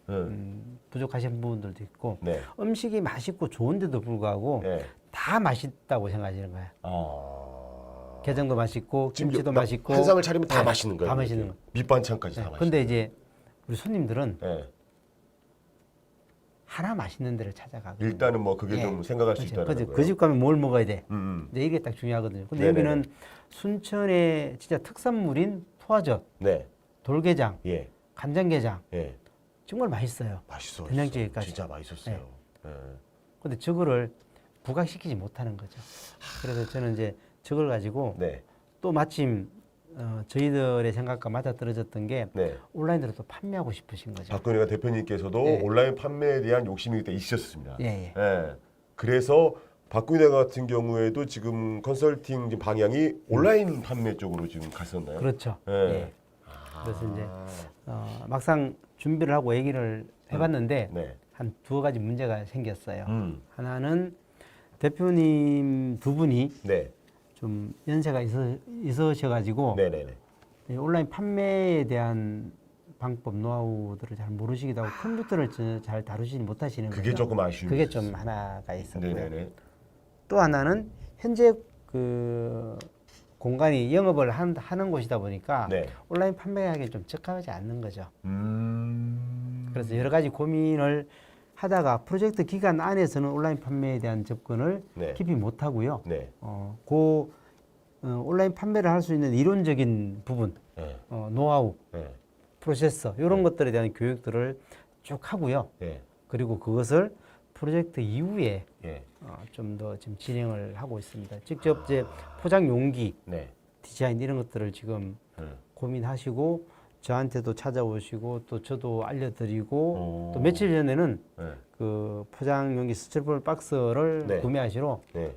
부족하신 부분들도 있고 음식이 맛있고 좋은데도 불구하고 다 맛있다고 생각하시는 거예요. 게장도 맛있고 김치도 맛있고 한 상을 차리면 다 맛있는 거예요. 다 맛있는 거. 밑반찬까지 다 맛있는. 근데 이제 우리 손님들은 하나 맛있는 데를 찾아가고 일단은 뭐 그게 좀 생각할 수 있다는 거예요. 그 집 가면 뭘 먹어야 돼. 이제 이게 딱 중요하거든요. 근데 여기는 순천의 진짜 특산물인 포화젓, 돌게장, 간장게장 정말 맛있어요. 맛있어요. 된장찌개까지. 진짜 맛있었어요. 근데 저거를 부각시키지 못하는 거죠. 그래서 저는 이제 저걸 가지고 또 마침 저희들의 생각과 맞아떨어졌던 게 온라인으로 또 판매하고 싶으신 거죠. 박구윤 회관 대표님께서도 온라인 판매에 대한 욕심이 그때 있으셨습니다. 그래서 박구윤 회관 같은 경우에도 지금 컨설팅 지금 방향이 온라인 판매 쪽으로 지금 갔었나요? 그렇죠. 그래서 이제 막상 준비를 하고 얘기를 해봤는데 한 두어 가지 문제가 생겼어요. 하나는 대표님 두 분이 좀 연세가 있으셔가지고 온라인 판매에 대한 방법, 노하우들을 잘 모르시기도 하고 컴퓨터를 잘 다루시지 못하시는 그게 거죠. 조금 아쉬운 그게 게 좀 있었어요. 하나가 있었고요. 네네네. 또 하나는 현재 그 공간이 영업을 하는 곳이다 보니까 네. 온라인 판매하기엔 좀 적합하지 않는 거죠. 음. 그래서 여러 가지 고민을 하다가 프로젝트 기간 안에서는 온라인 판매에 대한 접근을 네. 깊이 못 하고요. 네. 온라인 판매를 할 수 있는 이론적인 부분, 네. 노하우, 네. 프로세서 이런 것들에 대한 교육들을 쭉 하고요. 네. 그리고 그것을 프로젝트 이후에 예. 좀 더 지금 진행을 하고 있습니다. 직접 이제 포장 용기, 네. 디자인 이런 것들을 지금 고민하시고 저한테도 찾아오시고 또 저도 알려드리고 또 며칠 전에는 네. 그 포장 용기 스티로폼 박스를 네. 구매하시러 네.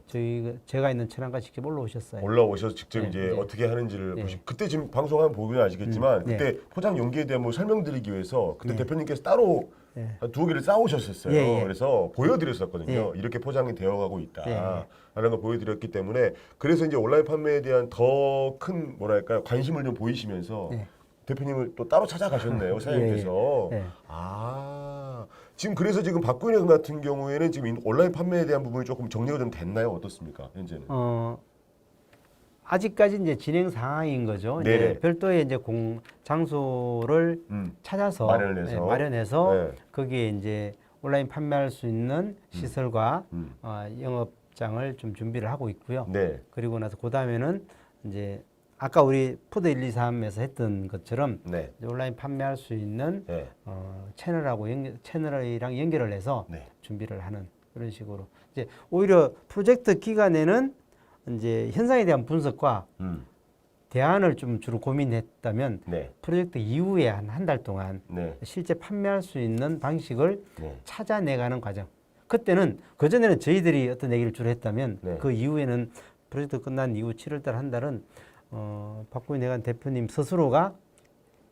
제가 있는 천안가 직접 올라오셨어요. 올라오셔서 직접 네, 이제 네. 어떻게 하는지를 네. 보시. 그때 지금 방송하면 보면 아시겠지만 네. 그때 포장 용기에 대한 뭐 설명드리기 위해서 그때 네. 대표님께서 따로 네. 한 2개를 싸우셨었어요. 예, 예. 그래서 보여드렸었거든요. 예. 이렇게 포장이 되어가고 있다. 예, 예. 라는 걸 보여드렸기 때문에 그래서 이제 온라인 판매에 대한 더 큰 뭐랄까요 관심을 좀 보이시면서 네. 대표님을 또 따로 찾아가셨네요. 사장님께서. 예, 예. 지금 그래서 지금 박구인 같은 경우에는 지금 온라인 판매에 대한 부분이 조금 정리가 좀 됐나요? 어떻습니까? 현재는? 아직까지 이제 진행 상황인 거죠. 네네. 이제 별도의 이제 장소를 찾아서 마련해서 네. 거기에 이제 온라인 판매할 수 있는 시설과 영업장을 좀 준비를 하고 있고요. 네. 그리고 나서 그 다음에는 이제 아까 우리 푸드 123에서 했던 것처럼 네. 이제 온라인 판매할 수 있는 네. 채널이랑 연결을 해서 네. 준비를 하는 그런 식으로 이제 오히려 프로젝트 기간에는 이제 현상에 대한 분석과 대안을 좀 주로 고민했다면 네. 프로젝트 이후에 한 달 동안 네. 실제 판매할 수 있는 방식을 네. 찾아내가는 과정. 그때는 그전에는 저희들이 어떤 얘기를 주로 했다면 네. 그 이후에는 프로젝트 끝난 이후 7월달 한 달은 박구인 내관 대표님 스스로가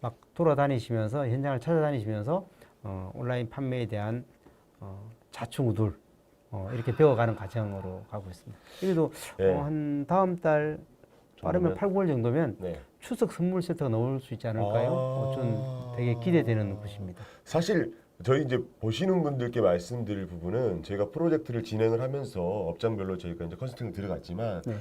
막 돌아다니시면서 현장을 찾아다니시면서 온라인 판매에 대한 좌충우돌 이렇게 배워가는 과정으로 가고 있습니다. 그래도 네. 한 다음 달 빠르면 8, 9월 정도면 네. 추석 선물 세트가 나올 수 있지 않을까요? 좀 되게 기대되는 곳입니다. 사실 저희 이제 보시는 분들께 말씀드릴 부분은 저희가 프로젝트를 진행을 하면서 업장별로 저희가 이제 컨설팅을 들어갔지만 네.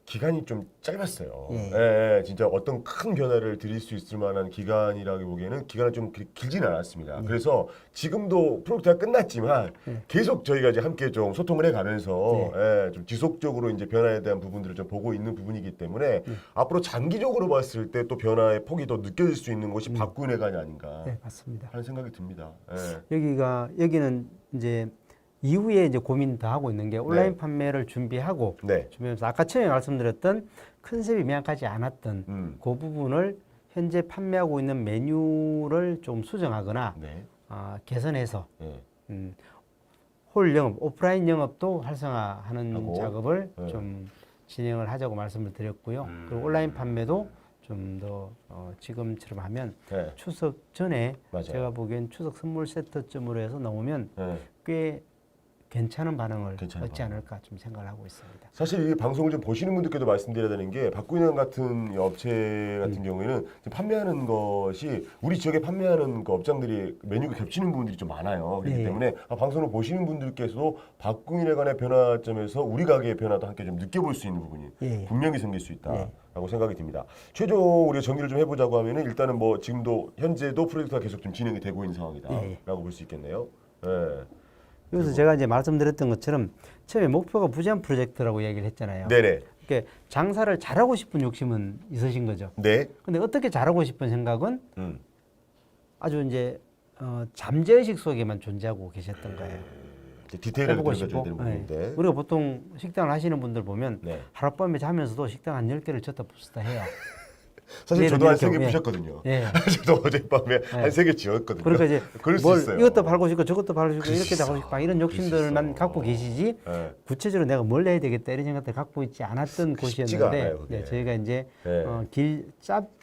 기간이 좀 짧았어요. 예. 예, 진짜 어떤 큰 변화를 드릴 수 있을 만한 기간이라고 보기에는 기간은 좀 길지는 않았습니다. 그래서 지금도 프로젝트가 끝났지만 계속 저희가 이제 함께 좀 소통을 해가면서 예, 좀 지속적으로 이제 변화에 대한 부분들을 좀 보고 있는 부분이기 때문에 앞으로 장기적으로 봤을 때 또 변화의 폭이 더 느껴질 수 있는 곳이 박구인 회관이 아닌가 네, 맞습니다. 하는 생각이 듭니다. 예. 여기는 이제 이후에 이제 고민 더 하고 있는 게 온라인 네. 판매를 준비하고 네. 준비하면서 아까 처음에 말씀드렸던 컨셉이 명확하지 않았던 그 부분을 현재 판매하고 있는 메뉴를 좀 수정하거나 네. 개선해서 네. 홀 영업, 오프라인 영업도 활성화하는 하고, 작업을 네. 좀 진행을 하자고 말씀을 드렸고요. 그리고 온라인 판매도 좀 더 지금처럼 하면 네. 추석 전에 맞아요. 제가 보기엔 추석 선물 세트쯤으로 해서 나오면 네. 꽤 괜찮은 반응을 괜찮은 얻지 않을까 좀 생각을 하고 있습니다. 사실 이 방송을 좀 보시는 분들께도 말씀드려야 되는 게 박구인 같은 업체 같은 경우에는 지금 판매하는 것이 우리 지역에 판매하는 그 업장들이 메뉴가 겹치는 부분들이 좀 많아요. 그렇기 예. 때문에 방송을 보시는 분들께서도 박구인에 관한 변화점에서 우리 가게의 변화도 함께 좀 느껴볼 수 있는 부분이 예. 분명히 생길 수 있다라고 생각이 듭니다. 최종 우리가 정리를 좀 해보자고 하면은 일단은 뭐 지금도 현재도 프로젝트가 계속 좀 진행이 되고 있는 상황이다라고 볼 수 있겠네요. 예. 여기서 제가 이제 말씀드렸던 것처럼 처음에 목표가 무제한 프로젝트라고 얘기를 했잖아요. 네네. 그러니까 장사를 잘하고 싶은 욕심은 있으신 거죠. 네. 근데 어떻게 잘하고 싶은 생각은 음. 아주 이제 잠재의식 속에만 존재하고 계셨던 거예요. 디테일을 해보고 들어가줘야 싶고. 되는 부분인데. 우리가 보통 식당을 하시는 분들 보면 네. 하룻밤에 자면서도 식당 한 10개를 쳤다 부수다 해요. 사실 저도 한 3개 예. 부셨거든요. 예. 저도 어젯밤에 한 3개 지었거든요. 그러니까 이제 그럴 수 뭘 있어요. 이것도 팔고 싶고 저것도 팔고 싶고 그럴 수 이렇게 하고 있어. 싶고 이런 그럴 수 욕심들만 있어. 갖고 계시지 네. 구체적으로 내가 뭘 해야 되겠다 이런 생각들 갖고 있지 않았던 쉽지가 곳이었는데 않아요, 그게. 저희가 이제 네.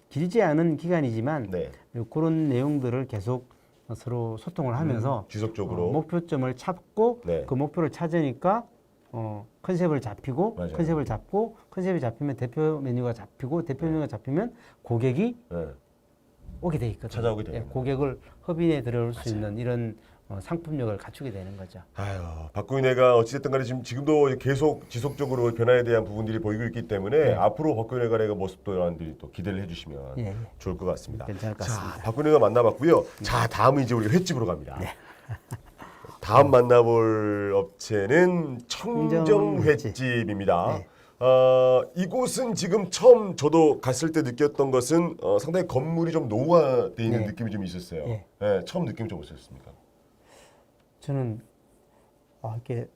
길지 않은 기간이지만 네. 그런 내용들을 계속 서로 소통을 하면서 지속적으로. 목표점을 찾고 네. 그 목표를 찾으니까 컨셉을 잡히고 맞아요. 컨셉을 잡고 컨셉이 잡히면 대표 메뉴가 잡히고 대표 메뉴가 잡히면 고객이 네. 오게 돼 있거든요. 찾아오게 되는 예, 고객을 협인에 들어올 수 있는 이런 상품력을 갖추게 되는 거죠. 아유, 박구인회가 어찌됐든 간에 지금도 계속 지속적으로 변화에 대한 부분들이 보이고 있기 때문에 앞으로 박구인회가 모습도 여러분들이 또 기대를 해주시면 좋을 것 같습니다. 괜찮을 것 같습니다. 자, 박구인회가 만나봤고요. 자, 다음은 이제 우리 횟집으로 갑니다. 다음 만나볼 업체는 청정 횟집입니다. 이곳은 지금 처음 저도 갔을 때 느꼈던 것은 상당히 건물이 좀 노후화되어 있는 느낌이 좀 있었어요. 네, 처음 느낌이 좀 어떠셨습니까? 저는 이렇게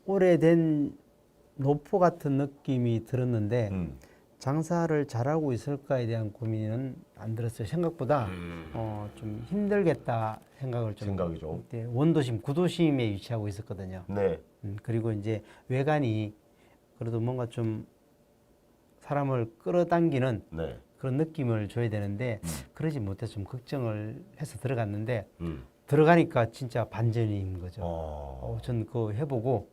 오래된 노포 같은 느낌이 들었는데 장사를 잘하고 있을까에 대한 고민은 안 들었어요. 생각보다 좀 힘들겠다 생각을 좀 생각이죠. 원도심, 구도심에 위치하고 있었거든요. 네. 그리고 이제 외관이 그래도 뭔가 좀 사람을 끌어당기는 그런 느낌을 줘야 되는데 그러지 못해서 좀 걱정을 해서 들어갔는데 들어가니까 진짜 반전인 거죠. 전 그거 해보고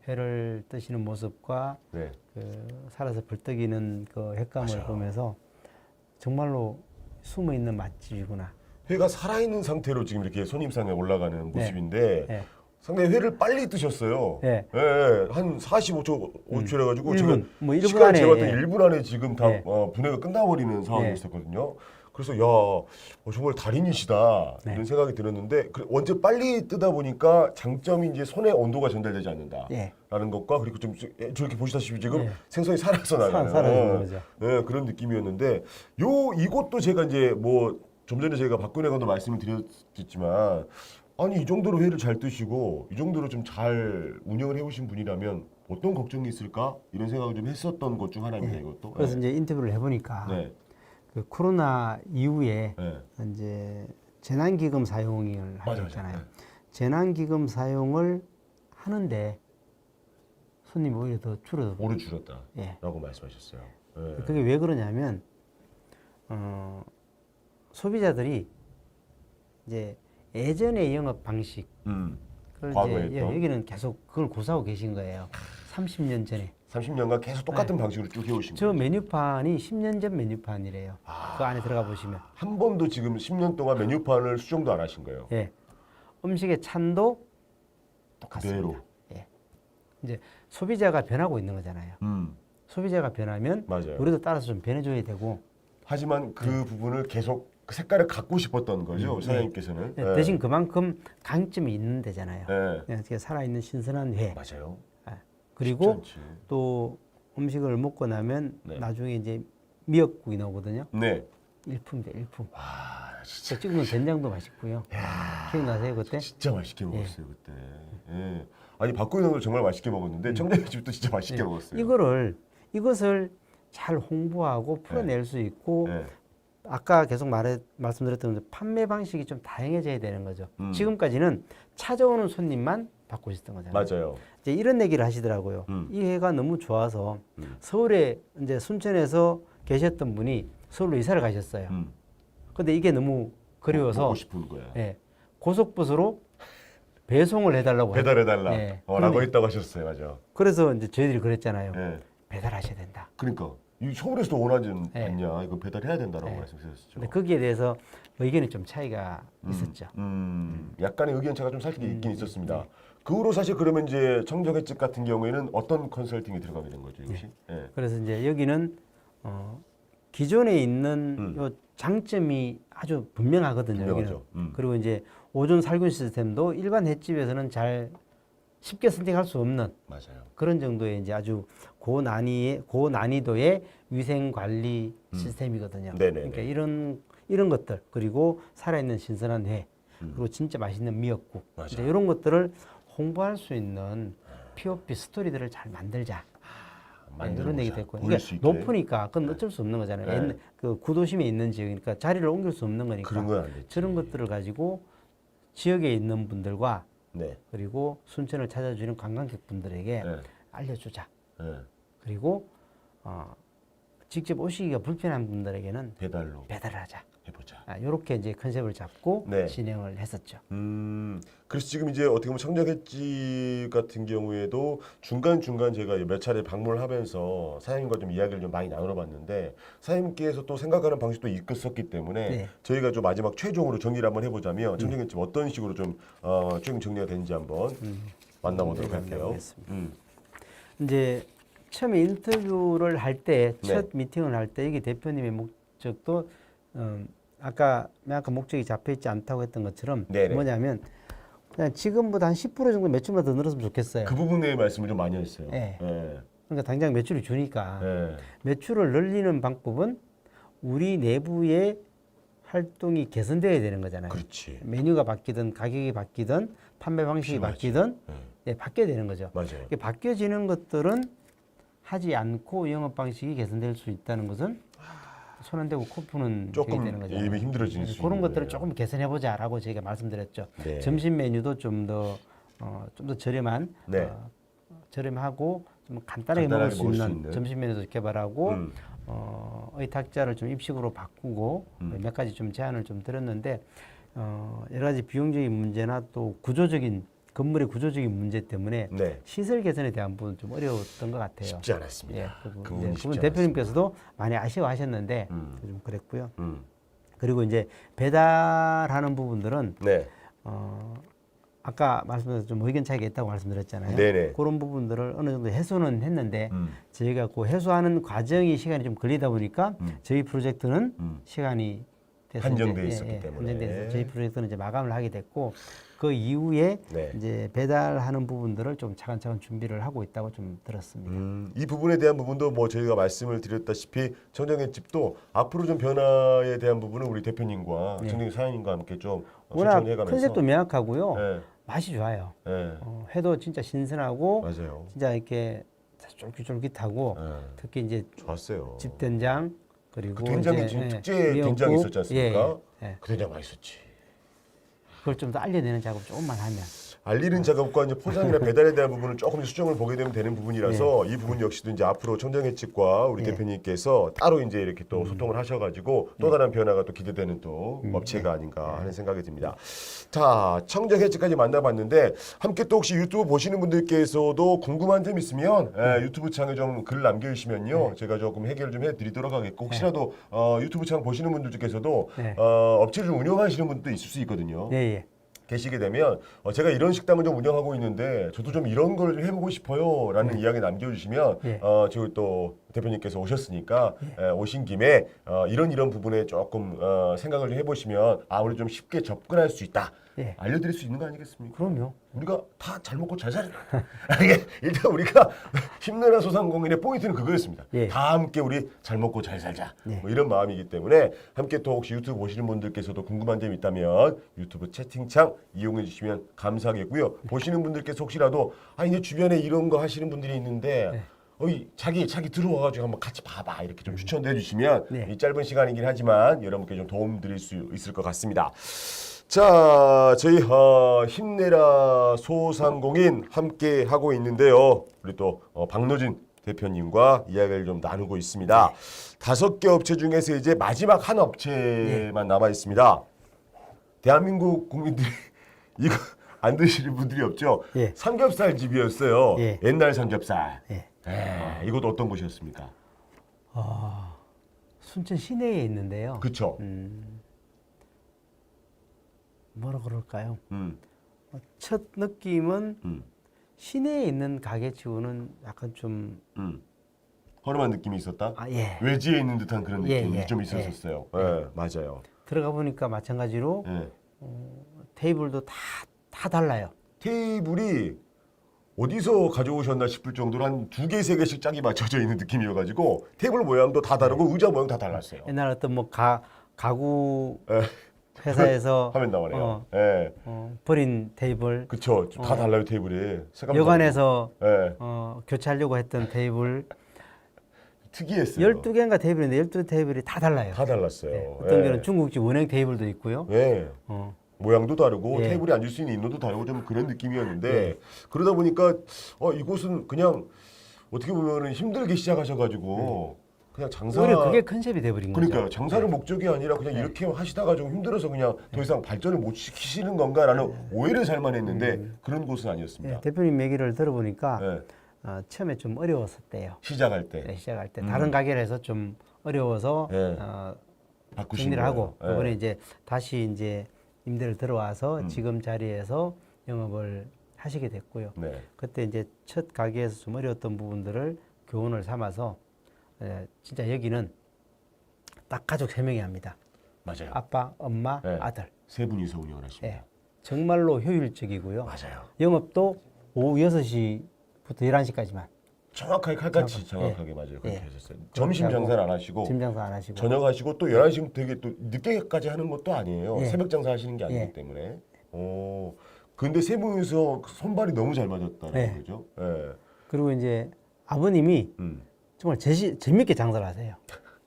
회를 뜨시는 모습과 그 살아서 벌떡이는 그 횟감을 보면서 정말로 숨어 있는 맛집이구나. 회가 살아있는 상태로 지금 이렇게 손님상에 올라가는 모습인데 상당히 회를 빨리 뜨셨어요. 한 45초 5초 해가지고 1분, 지금 뭐 1분 시간 안에, 재봤더니 1분 안에 지금 다 분해가 끝나버리는 상황이 예. 있었거든요. 그래서 야 정말 달인이시다 이런 생각이 들었는데 언제 빨리 뜨다 보니까 장점이 이제 손의 온도가 전달되지 않는다라는 것과 그리고 좀 저렇게 보시다시피 지금 생선이 살아서 나가는 살아있는 거죠. 그런 느낌이었는데 이것도 제가 이제 뭐 좀 전에 저희가 박근혜 감독 말씀을 드렸지만 아니 이 정도로 회를 잘 뜨시고 이 정도로 좀 잘 운영을 해오신 분이라면 어떤 걱정이 있을까 이런 생각을 좀 했었던 것 중 하나입니다. 이것도. 그래서 이제 인터뷰를 해보니까 그 코로나 이후에 이제 재난기금 사용을 하고 있잖아요. 재난기금 사용을 하는데 손님이 오히려 더 줄어들고 오래 줄었다라고 말씀하셨어요. 그게 왜 그러냐면 소비자들이 이제 예전의 영업 방식 그걸 이제 여기는 계속 그걸 고수하고 계신 거예요. 30년 전에. 30년간 계속 똑같은 방식으로 쭉 해오신 저 거죠. 메뉴판이 10년 전 메뉴판이래요. 그 안에 들어가 보시면. 한 번도 지금 10년 동안 메뉴판을 수정도 안 하신 거예요. 음식의 찬도 똑같습니다. 그대로. 이제 소비자가 변하고 있는 거잖아요. 소비자가 변하면 맞아요. 우리도 따라서 좀 변해줘야 되고. 하지만 그 부분을 계속 그 색깔을 갖고 싶었던 거죠. 사장님께서는. 대신 그만큼 강점이 있는 데잖아요. 네. 살아있는 신선한 회. 맞아요. 그리고 또 음식을 먹고 나면 나중에 이제 미역국이 나오거든요. 네. 일품이죠, 일품. 와, 진짜. 찍으면 된장도 맛있고요. 기억나세요, 그때? 진짜 맛있게 먹었어요, 그때. 아니, 박구이동을 정말 맛있게 먹었는데 청량집도 진짜 맛있게 먹었어요. 이것을 잘 홍보하고 풀어낼 수 있고 아까 계속 말씀드렸던 판매 방식이 좀 다양해져야 되는 거죠. 지금까지는 찾아오는 손님만 받고 있었던 거잖아요. 맞아요. 이제 이런 얘기를 하시더라고요. 이 회가 너무 좋아서 서울에 이제 순천에서 계셨던 분이 서울로 이사를 가셨어요. 근데 이게 너무 그리워서 먹고 싶은 거야. 고속버스로 배송을 해달라고 배달해달라. 라고 했다고 하셨어요, 맞아. 그래서 이제 저희들이 그랬잖아요. 배달하셔야 된다. 그러니까 이 서울에서도 원하지 않냐, 이거 배달해야 된다라고 말씀하셨죠. 근데 거기에 대해서 의견이 좀 차이가 있었죠. 약간의 의견 차가 좀 살짝 있긴 있었습니다. 그 후로 사실 그러면 이제 청정횟집 같은 경우에는 어떤 컨설팅이 들어가게 된 거죠, 이것이? 그래서 이제 여기는 기존에 있는 요 장점이 아주 분명하거든요. 분명하죠. 여기는. 그리고 이제 오존 살균 시스템도 일반 횟집에서는 잘 쉽게 선택할 수 없는 맞아요. 그런 정도의 이제 아주 고난이도의 위생 관리 시스템이거든요. 그러니까 이런 것들 그리고 살아있는 신선한 회 그리고 진짜 맛있는 미역국 이제 이런 것들을 홍보할 수 있는 POP 스토리들을 잘 만들자. 이런 얘기 됐고 그러니까 높으니까 그건 어쩔 수 없는 거잖아요. 그 구도심에 있는 지역이니까 자리를 옮길 수 없는 거니까 그런 건 안 됐지. 저런 것들을 가지고 지역에 있는 분들과 그리고 순천을 찾아주는 관광객분들에게 알려주자. 그리고 직접 오시기가 불편한 분들에게는 배달을 하자. 해보자. 이렇게 이제 컨셉을 잡고 네. 진행을 했었죠. 그래서 지금 이제 어떻게 보면 청정횟집 같은 경우에도 중간중간 제가 몇 차례 방문을 하면서 사장님과 좀 이야기를 좀 많이 나눠봤는데 사장님께서 또 생각하는 방식도 있었기 때문에 네. 저희가 좀 마지막 최종으로 정리를 한번 해보자면 청정횟집 어떤 식으로 좀 최종 정리가 되는지 한번 만나보도록 할게요. 만나보겠습니다. 이제 처음에 인터뷰를 할 때, 첫 미팅을 할 때 이게 대표님의 목적도 아까 목적이 잡혀 있지 않다고 했던 것처럼 네네. 뭐냐면 그냥 지금보다 한 10% 정도 매출만 더 늘었으면 좋겠어요. 그 부분에 말씀을 좀 많이 했어요. 네. 네. 그러니까 당장 매출이 주니까 네. 매출을 늘리는 방법은 우리 내부의 활동이 개선돼야 되는 거잖아요. 그렇지. 메뉴가 바뀌든 가격이 바뀌든 판매 방식이 필요하지. 바뀌든 네. 바뀌어야 되는 거죠. 맞아요. 이게 바뀌어지는 것들은 하지 않고 영업 방식이 개선될 수 있다는 것은 손 안 대고 코 푸는 조금 게 되는 거죠. 일이 힘들어지는 수 그런 있는 것들을 거예요. 조금 개선해 보자라고 저희가 말씀드렸죠. 네. 점심 메뉴도 좀 더 저렴한 네. 저렴하고 좀 간단하게 먹을 수 있는 점심 메뉴도 개발하고 의탁자를 좀 입식으로 바꾸고 몇 가지 좀 제안을 좀 드렸는데 여러 가지 비용적인 문제나 또 건물의 구조적인 문제 때문에 네. 시설 개선에 대한 부분은 좀 어려웠던 것 같아요. 쉽지 않았습니다. 예, 그분 대표님께서도 많이 아쉬워하셨는데 좀 그랬고요. 그리고 이제 배달하는 부분들은 네. 아까 말씀드린 좀 의견 차이가 있다고 말씀드렸잖아요. 네네. 그런 부분들을 어느 정도 해소는 했는데 저희가 그 해소하는 과정이 시간이 좀 걸리다 보니까 저희 프로젝트는 시간이 돼서 한정돼 있었기 때문에 한정돼서 저희 프로젝트는 이제 마감을 하게 됐고 그 이후에 네. 이제 배달하는 부분들을 좀 차근차근 준비를 하고 있다고 좀 들었습니다. 이 부분에 대한 부분도 뭐 저희가 말씀을 드렸다시피 청정횟집도 앞으로 좀 변화에 대한 부분은 우리 대표님과 청정회 사장님과 함께 좀 워낙 실천을 해가면서 컨셉도 명확하고요. 네. 맛이 좋아요. 네. 회도 진짜 신선하고 맞아요. 진짜 이렇게 쫄깃쫄깃하고 네. 특히 이제 좋았어요. 집된장 그리고 그 된장이 이제, 특제 미역국, 된장이 있었지 않습니까? 예. 그 된장 맛있었지. 그걸 좀 더 알려내는 작업 조금만 하면 알리는 작업과 이제 포장이나 배달에 대한 부분을 조금 수정을 보게 되는 부분이라서 이 부분 역시도 이제 앞으로 청정횟집과 우리 대표님께서 따로 이제 이렇게 또 소통을 하셔가지고 또 다른 변화가 또 기대되는 또 업체가 아닌가 하는 생각이 듭니다. 자, 청정횟집까지 만나봤는데 함께 또 혹시 유튜브 보시는 분들께서도 궁금한 점 있으면 유튜브 창에 좀 글 남겨주시면요 제가 조금 해결 좀 해드리도록 하겠고 혹시라도 유튜브 창 보시는 분들 중에서도 업체를 좀 운영하시는 분도 있을 수 있거든요. 예. 계시게 되면 제가 이런 식당을 좀 운영하고 있는데 저도 좀 이런 걸 좀 해보고 싶어요라는 이야기 남겨주시면 저희 또 대표님께서 오셨으니까 오신 김에 이런 부분에 조금 생각을 좀 해보시면 우리 좀 쉽게 접근할 수 있다. 알려드릴 수 있는 거 아니겠습니까? 그럼요. 우리가 다 잘 먹고 잘 살자. 일단 우리가 힘내라 소상공인의 포인트는 그거였습니다. 다 함께 우리 잘 먹고 잘 살자. 뭐 이런 마음이기 때문에 함께 또 혹시 유튜브 보시는 분들께서도 궁금한 점이 있다면 유튜브 채팅창 이용해 주시면 감사하겠고요. 보시는 분들께서 혹시라도 이제 주변에 이런 거 하시는 분들이 있는데 자기 들어와가지고 한번 같이 봐봐 이렇게 좀 추천해 주시면 이 짧은 시간이긴 하지만 여러분께 좀 도움 드릴 수 있을 것 같습니다. 자, 저희 힘내라 소상공인 함께 하고 있는데요. 우리 또 박노진 대표님과 이야기를 좀 나누고 있습니다. 5개 업체 중에서 이제 마지막 한 업체만 남아 있습니다. 대한민국 국민들이 이거 안 드시는 분들이 없죠. 삼겹살 집이었어요. 옛날 삼겹살. 이것도 어떤 곳이었습니까? 순천 시내에 있는데요. 그렇죠. 뭐라 그럴까요? 첫 느낌은 시내에 있는 가게치고는 약간 좀 허름한 느낌이 있었다. 예. 외지에 있는 듯한 그런 느낌이 예. 좀 있었어요. 맞아요. 들어가 보니까 마찬가지로 테이블도 다 달라요. 테이블이 어디서 가져오셨나 싶을 정도로 한 2개, 3개씩 짝이 맞춰져 있는 느낌이어가지고 테이블 모양도 다 다르고 의자 모양 다 달랐어요. 옛날 어떤 뭐 가구 회사에서 화면 나오네요. 버린 테이블. 그렇죠. 다 달라요 테이블이. 여관에서 교체하려고 했던 테이블. 특이했어요. 12개인가 테이블인데 12 테이블이 다 달라요. 다 달랐어요. 어떤 경우는 중국집 원형 테이블도 있고요. 모양도 다르고 테이블에 앉을 수 있는 인도도 다르고 좀 그런 느낌이었는데 그러다 보니까 이곳은 그냥 어떻게 보면 힘들게 시작하셔가지고 그냥 장사. 오히려 그게 컨셉이 돼버린 거죠. 그러니까요. 장사를 목적이 아니라 그냥 이렇게 하시다가 좀 힘들어서 그냥 더 이상 발전을 못 시키시는 건가라는 오해를 살만 했는데 그런 곳은 아니었습니다. 대표님 얘기를 들어보니까 네. 처음에 좀 어려웠었대요. 시작할 때. 네, 시작할 때 다른 가게를 해서 좀 어려워서 바꾸신 정리를 하고 거예요. 이번에 이제 다시 이제 임대를 들어와서 지금 자리에서 영업을 하시게 됐고요. 네. 그때 이제 첫 가게에서 좀 어려웠던 부분들을 교훈을 삼아서 진짜 여기는 딱 가족 3명이 합니다. 맞아요. 아빠, 엄마, 네. 아들. 세 분이서 운영을 하십니다. 예. 정말로 효율적이고요. 맞아요. 영업도 오후 6시부터 11시까지만. 정확하게 칼같이 정확하게 맞아요. 그렇게 예. 하셨어요. 점심 장사를 안 하시고 짐 장사 안 하시고. 저녁 하시고 또 11시면 되게 또 늦게까지 하는 것도 아니에요. 예. 새벽 장사 하시는 게 아니기 예. 때문에. 오. 근데 세 분이서 손발이 너무 잘 맞았다는 예. 거죠. 예. 그리고 이제 아버님이 정말 재밌게 장사를 하세요.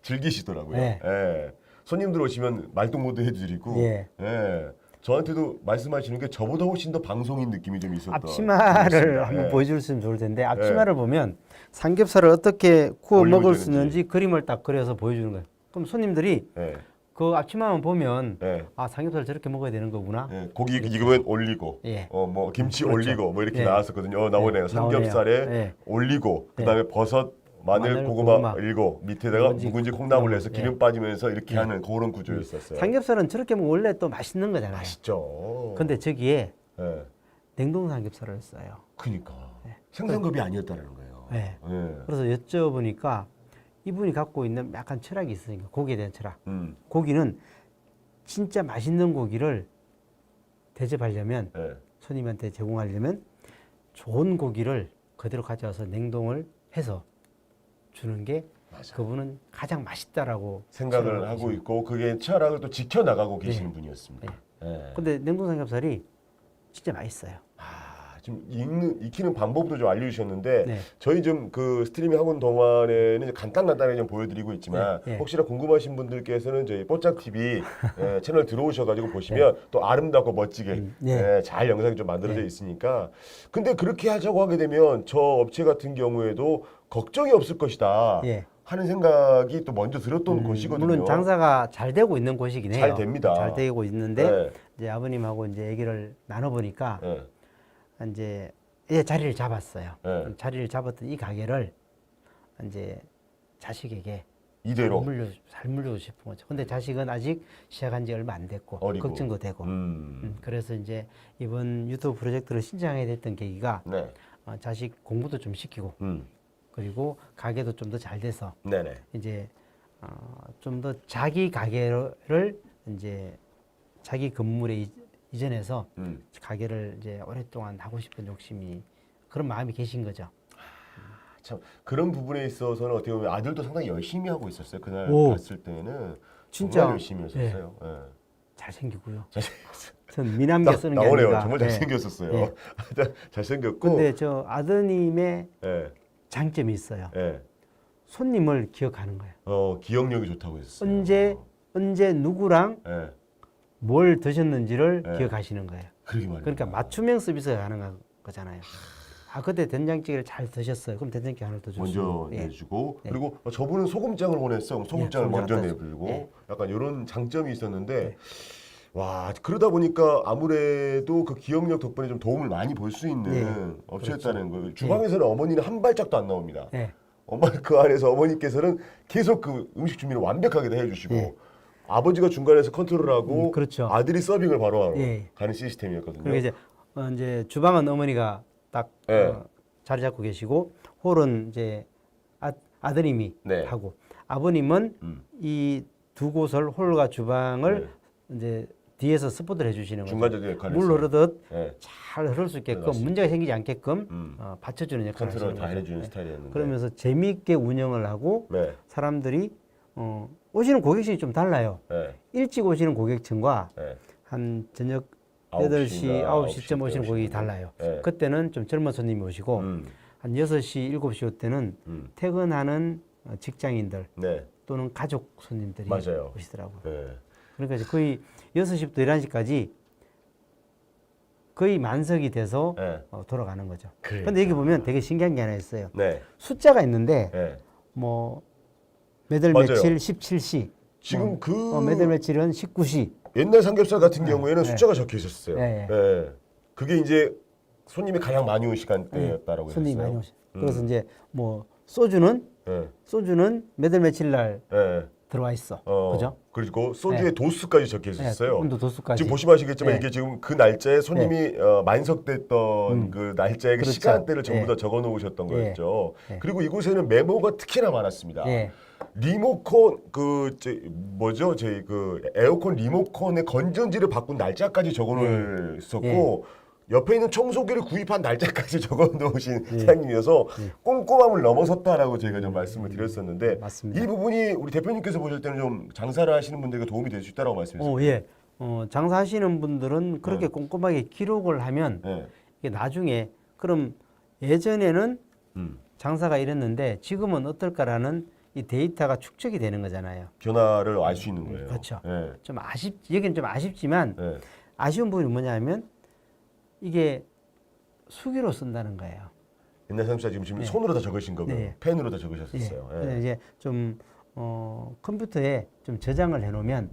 즐기시더라고요. 예. 예. 손님들 오시면 말동무도 해드리고. 예. 예. 저한테도 말씀하시는 게 저보다 훨씬 더 방송인 느낌이 좀 있었던. 앞치마를 한번 보여주셨으면 좋을 텐데 앞치마를 보면 삼겹살을 어떻게 구워 먹을 수 있는지 그림을 딱 그려서 보여주는 거예요. 그럼 손님들이 예. 그 앞치마만 보면 예. 아 삼겹살 저렇게 먹어야 되는 거구나. 예, 고기 익으면 올리고, 예. 뭐 김치 그렇죠. 올리고 뭐 이렇게 예. 나왔었거든요. 나오네요. 예, 삼겹살에 나오네요. 예. 올리고, 그다음에 버섯, 마늘, 고구마 일고 밑에다가 묵은지 콩나물 내서 기름 빠지면서 이렇게 하는 그런 구조였었어요. 삼겹살은 저렇게 먹으면 원래 또 맛있는 거잖아요. 맛있죠. 근데 저기에 예. 냉동 삼겹살을 써요. 그니까 생선급이 아니었다는 거예요. 네. 예. 그래서 여쭤보니까 이분이 갖고 있는 약간 철학이 있으니까 고기에 대한 철학. 고기는 진짜 맛있는 고기를 대접하려면 예. 손님한테 제공하려면 좋은 고기를 그대로 가져와서 냉동을 해서 주는 게 맞아. 그분은 가장 맛있다라고 생각을 하고 있고 그게 철학을 또 지켜 나가고 계시는 분이었습니다. 예. 근데 냉동 삼겹살이 진짜 맛있어요. 좀 익히는 방법도 좀 알려주셨는데 네. 저희 좀 그 스트리밍 학원 동안에는 이제 간단하게 좀 보여드리고 있지만 네. 혹시나 궁금하신 분들께서는 저희 뽀짝 TV 채널 들어오셔가지고 보시면 또 아름답고 멋지게 잘 영상이 좀 만들어져 있으니까 근데 그렇게 하자고 하게 되면 저 업체 같은 경우에도 걱정이 없을 것이다 하는 생각이 또 먼저 들었던 곳이거든요. 물론 장사가 잘 되고 있는 곳이긴 해요. 잘 됩니다. 잘 되고 있는데 이제 아버님하고 이제 얘기를 나눠보니까. 이제 자리를 잡았어요. 자리를 잡았던 이 가게를 이제 자식에게 이대로 잘 물려주고 싶은 거죠. 근데 자식은 아직 시작한 지 얼마 안 됐고 어리고. 걱정도 되고 그래서 이제 이번 유튜브 프로젝트를 신청하게 됐던 계기가 자식 공부도 좀 시키고 그리고 가게도 좀 더 잘 돼서 이제 좀 더 자기 가게를 이제 자기 건물에 이전해서 가게를 이제 오랫동안 하고 싶은 욕심이 그런 마음이 계신 거죠. 참 그런 부분에 있어서는 어떻게 보면 아들도 상당히 열심히 하고 있었어요. 그날 봤을 때는 진짜 정말 열심히 했었어요. 잘생기고요. 잘생겼어요. 전 미남계 쓰는 게 나오네요. 아니라 정말 잘생겼었어요. 잘생겼고. 근데 저 아드님의 장점이 있어요. 손님을 기억하는 거예요. 기억력이 좋다고 했어요. 언제 누구랑 뭘 드셨는지를 기억하시는 거예요. 그러니까 맞춤형 서비스가 가능한 거잖아요. 그때 된장찌개를 잘 드셨어요. 그럼 된장찌개 하나 더 주시고. 먼저 내주고 그리고 저분은 소금장을 원했어. 소금장을 먼저 내불고 약간 이런 장점이 있었는데 와 그러다 보니까 아무래도 그 기억력 덕분에 좀 도움을 많이 볼 수 있는 업체였다는 거예요. 주방에서는 어머니는 한 발짝도 안 나옵니다. 엄마 그 안에서 어머니께서는 계속 그 음식 준비를 완벽하게 다 해주시고 아버지가 중간에서 컨트롤하고 그렇죠. 아들이 서빙을 바로 가는 시스템이었거든요. 그리고 이제 주방은 어머니가 딱 자리 잡고 계시고 홀은 이제 아드님이 하고 아버님은 이 두 곳을 홀과 주방을 이제 뒤에서 서포트를 해주시는 거죠. 중간적인 역할을 물 흐르듯 네. 잘 흐를 수 있게끔 문제가 생기지 않게끔 받쳐주는 역할을 컨트롤 하시는 다 거죠. 해주는 스타일이었는데 그러면서 재미있게 운영을 하고 사람들이 오시는 고객층이 좀 달라요. 일찍 오시는 고객층과 한 저녁 8시, 9시쯤 오시는 고객이 달라요. 그때는 좀 젊은 손님이 오시고 한 6시, 7시 이때는 퇴근하는 직장인들 또는 가족 손님들이 오시더라고요. 그러니까 이제 거의 6시부터 11시까지 거의 만석이 돼서 돌아가는 거죠. 그런데 여기 보면 되게 신기한 게 하나 있어요. 숫자가 있는데 뭐 매달 맞아요. 며칠 17시. 지금 매달 며칠은 19시. 옛날 삼겹살 같은 경우에는 숫자가 적혀 있었어요. 네. 예. 그게 이제 손님이 가장 많이 온 시간대였다라고 했어요. 손님이 많이 오시. 그래서 이제 뭐 소주는 매달 며칠 날 들어와 있어. 그죠? 그리고 소주의 도수까지 적혀 있었어요. 온도 도수까지. 지금 보시면 아시겠지만 이게 지금 그 날짜에 손님이 만석됐던 그 날짜의 그 그렇죠. 시간대를 전부 다 적어 놓으셨던 거였죠. 그리고 이곳에는 메모가 특히나 많았습니다. 리모컨 뭐죠? 저희 그 에어컨 리모컨의 건전지를 바꾼 날짜까지 적어 놓으셨고 옆에 있는 청소기를 구입한 날짜까지 적어 놓으신 사장님이어서 꼼꼼함을 넘어섰다라고 제가 좀 말씀을 드렸었는데 맞습니다. 이 부분이 우리 대표님께서 보실 때는 좀 장사를 하시는 분들에게 도움이 될 수 있다라고 말씀하셨어요. 장사하시는 분들은 그렇게 꼼꼼하게 기록을 하면 이게 나중에 그럼 예전에는 장사가 이랬는데 지금은 어떨까라는 이 데이터가 축적이 되는 거잖아요. 변화를 알 수 있는 거예요. 그렇죠. 예. 좀 여기는 좀 아쉽지만 아쉬운 부분이 뭐냐면 이게 수기로 쓴다는 거예요. 옛날 삼겹살 지금 손으로 다 적으신 거고요. 네. 펜으로 다 적으셨었어요. 그래서 이제 좀 컴퓨터에 좀 저장을 해놓으면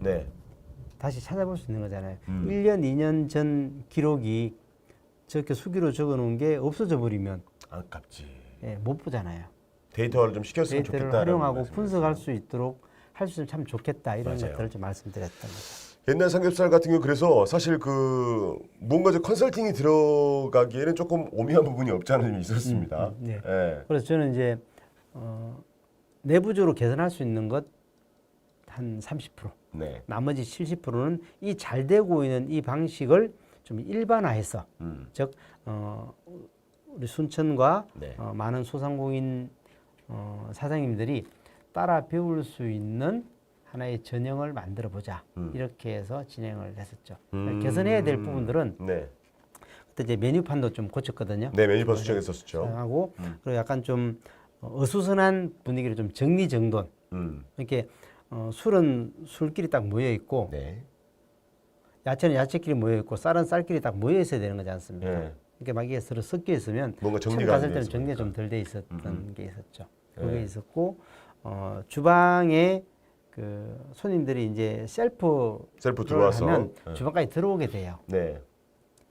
다시 찾아볼 수 있는 거잖아요. 1년, 2년 전 기록이 저렇게 수기로 적어놓은 게 없어져 버리면 아깝지. 못 보잖아요. 데이터를 좀 시켰으면 데이터를 좋겠다. 활용하고 분석할 수 있도록 할 수 있으면 참 좋겠다 이런 맞아요. 것들을 좀 말씀드렸던 거죠. 옛날 삼겹살 같은 경우 그래서 사실 그 뭔가 저 컨설팅이 들어가기에는 조금 오미한 부분이 없지 않아 좀 있었습니다. 그래서 저는 이제 내부적으로 개선할 수 있는 것 한 30%, 나머지 70%는 이 잘 되고 있는 이 방식을 좀 일반화해서 즉 우리 순천과 많은 소상공인 사장님들이 따라 배울 수 있는 하나의 전형을 만들어 보자 이렇게 해서 진행을 했었죠. 개선해야 될 부분들은 그때 이제 메뉴판도 좀 고쳤거든요. 네, 메뉴판 수정했었죠. 하고 그리고 약간 좀 어수선한 분위기를 좀 정리정돈. 이렇게 술은 술끼리 딱 모여 있고 야채는 야채끼리 모여 있고 쌀은 쌀끼리 딱 모여 있어야 되는 거지 않습니까? 이렇게 막 이게 서로 섞여 있으면 뭔가 처음 정리가 갔을 안 때는 돼 정리가 좀 덜 돼 있었던 게 있었죠. 그게 있었고 주방에 그 손님들이 이제 셀프 들어와서 하면 주방까지 들어오게 돼요.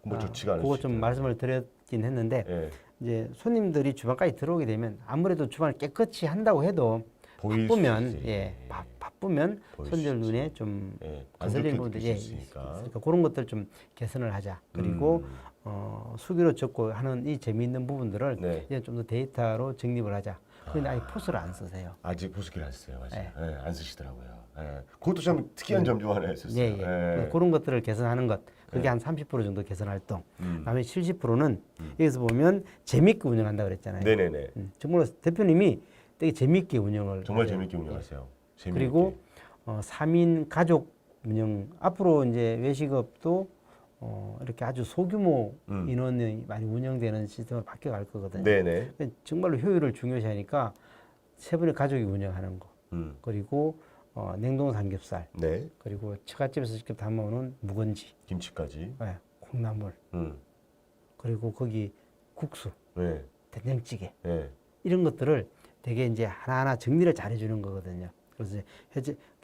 뭐 좋지가 않으시죠. 그거 좀 말씀을 드렸긴 했는데 이제 손님들이 주방까지 들어오게 되면 아무래도 주방을 깨끗이 한다고 해도 바쁘면 바쁘면 손님들 눈에 좀 거슬리는 부분들이 있으니까 그러니까 그런 것들 좀 개선을 하자. 그리고 수기로 적고 하는 이 재미있는 부분들을 이제 좀 더 데이터로 정립을 하자. 그런데 아직 포스를 안 쓰세요. 아직 포스기를 안 쓰세요, 맞아요. 안 쓰시더라고요. 그것도 참 특이한 점 중 하나였었어요. 그런 것들을 개선하는 것, 그게 한 30% 정도 개선 활동. 나머지 70%는 여기서 보면 재밌게 운영한다 그랬잖아요. 정말 대표님이 되게 재밌게 운영을 정말 하세요. 재밌게 운영하세요. 그리고 3인 가족 운영 앞으로 이제 외식업도 이렇게 아주 소규모 인원이 많이 운영되는 시스템으로 바뀌어갈 거거든요. 정말로 효율을 중요시하니까 세 분의 가족이 운영하는 거, 그리고 냉동 삼겹살, 그리고 처갓집에서 직접 담아오는 묵은지, 김치까지, 콩나물, 그리고 거기 국수, 된장찌개 이런 것들을 되게 이제 하나하나 정리를 잘 해주는 거거든요. 그래서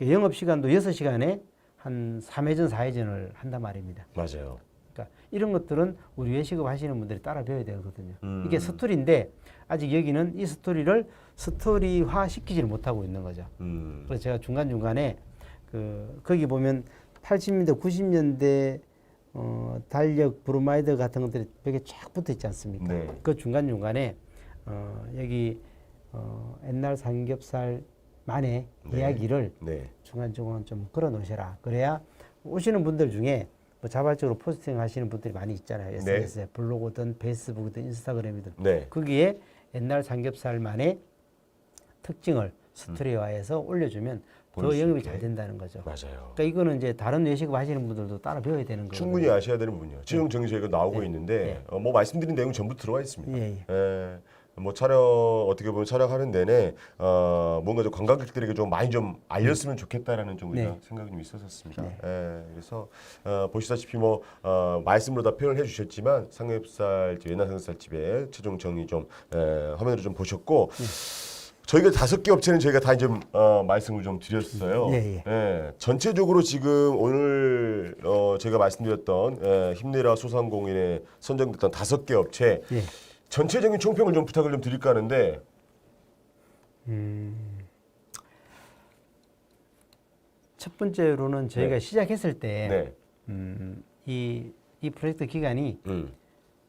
영업 시간도 6시간에 한 3회전, 4회전을 한단 말입니다. 맞아요. 그러니까 이런 것들은 우리 외식업 하시는 분들이 따라 배워야 되거든요. 이게 스토리인데 아직 여기는 이 스토리를 스토리화 시키지를 못하고 있는 거죠. 그래서 제가 중간중간에 거기 보면 80년대, 90년대 달력 브로마이드 같은 것들이 벽에 쫙 붙어 있지 않습니까? 그 중간중간에 여기 옛날 삼겹살만의 이야기를 중간중간 좀 걸어 놓으셔라. 그래야 오시는 분들 중에 뭐 자발적으로 포스팅 하시는 분들이 많이 있잖아요. SNS에 블로그든 페이스북이든 인스타그램이든 거기에 옛날 삼겹살만의 특징을 스토리화해서 올려주면 더 영업이 잘 된다는 거죠. 그러니까 이거는 이제 다른 외식업 하시는 분들도 따라 배워야 되는 거예요. 충분히 아셔야 되는 부분이요. 지금 정리 저희가 나오고 있는데 뭐 말씀드린 내용 전부 들어와 있습니다. 뭐 촬영 어떻게 보면 촬영하는 내내 뭔가 좀 관광객들에게 좀 많이 좀 알렸으면 좋겠다라는 좀 우리가 생각이 좀 있었습니다. 그래서 보시다시피 뭐 말씀으로 다 표현을 해주셨지만 삼겹살 옛날 삼겹살집의 최종 정리 좀 화면으로 좀 보셨고 저희가 5개 업체는 저희가 다 이제 말씀을 좀 드렸어요. 예, 예. 예, 전체적으로 지금 오늘 제가 말씀드렸던 힘내라 소상공인에 선정됐던 5개 업체 예. 전체적인 총평을 좀 부탁을 좀 드릴까 하는데 첫 번째로는 저희가 네. 시작했을 때 네. 이 프로젝트 기간이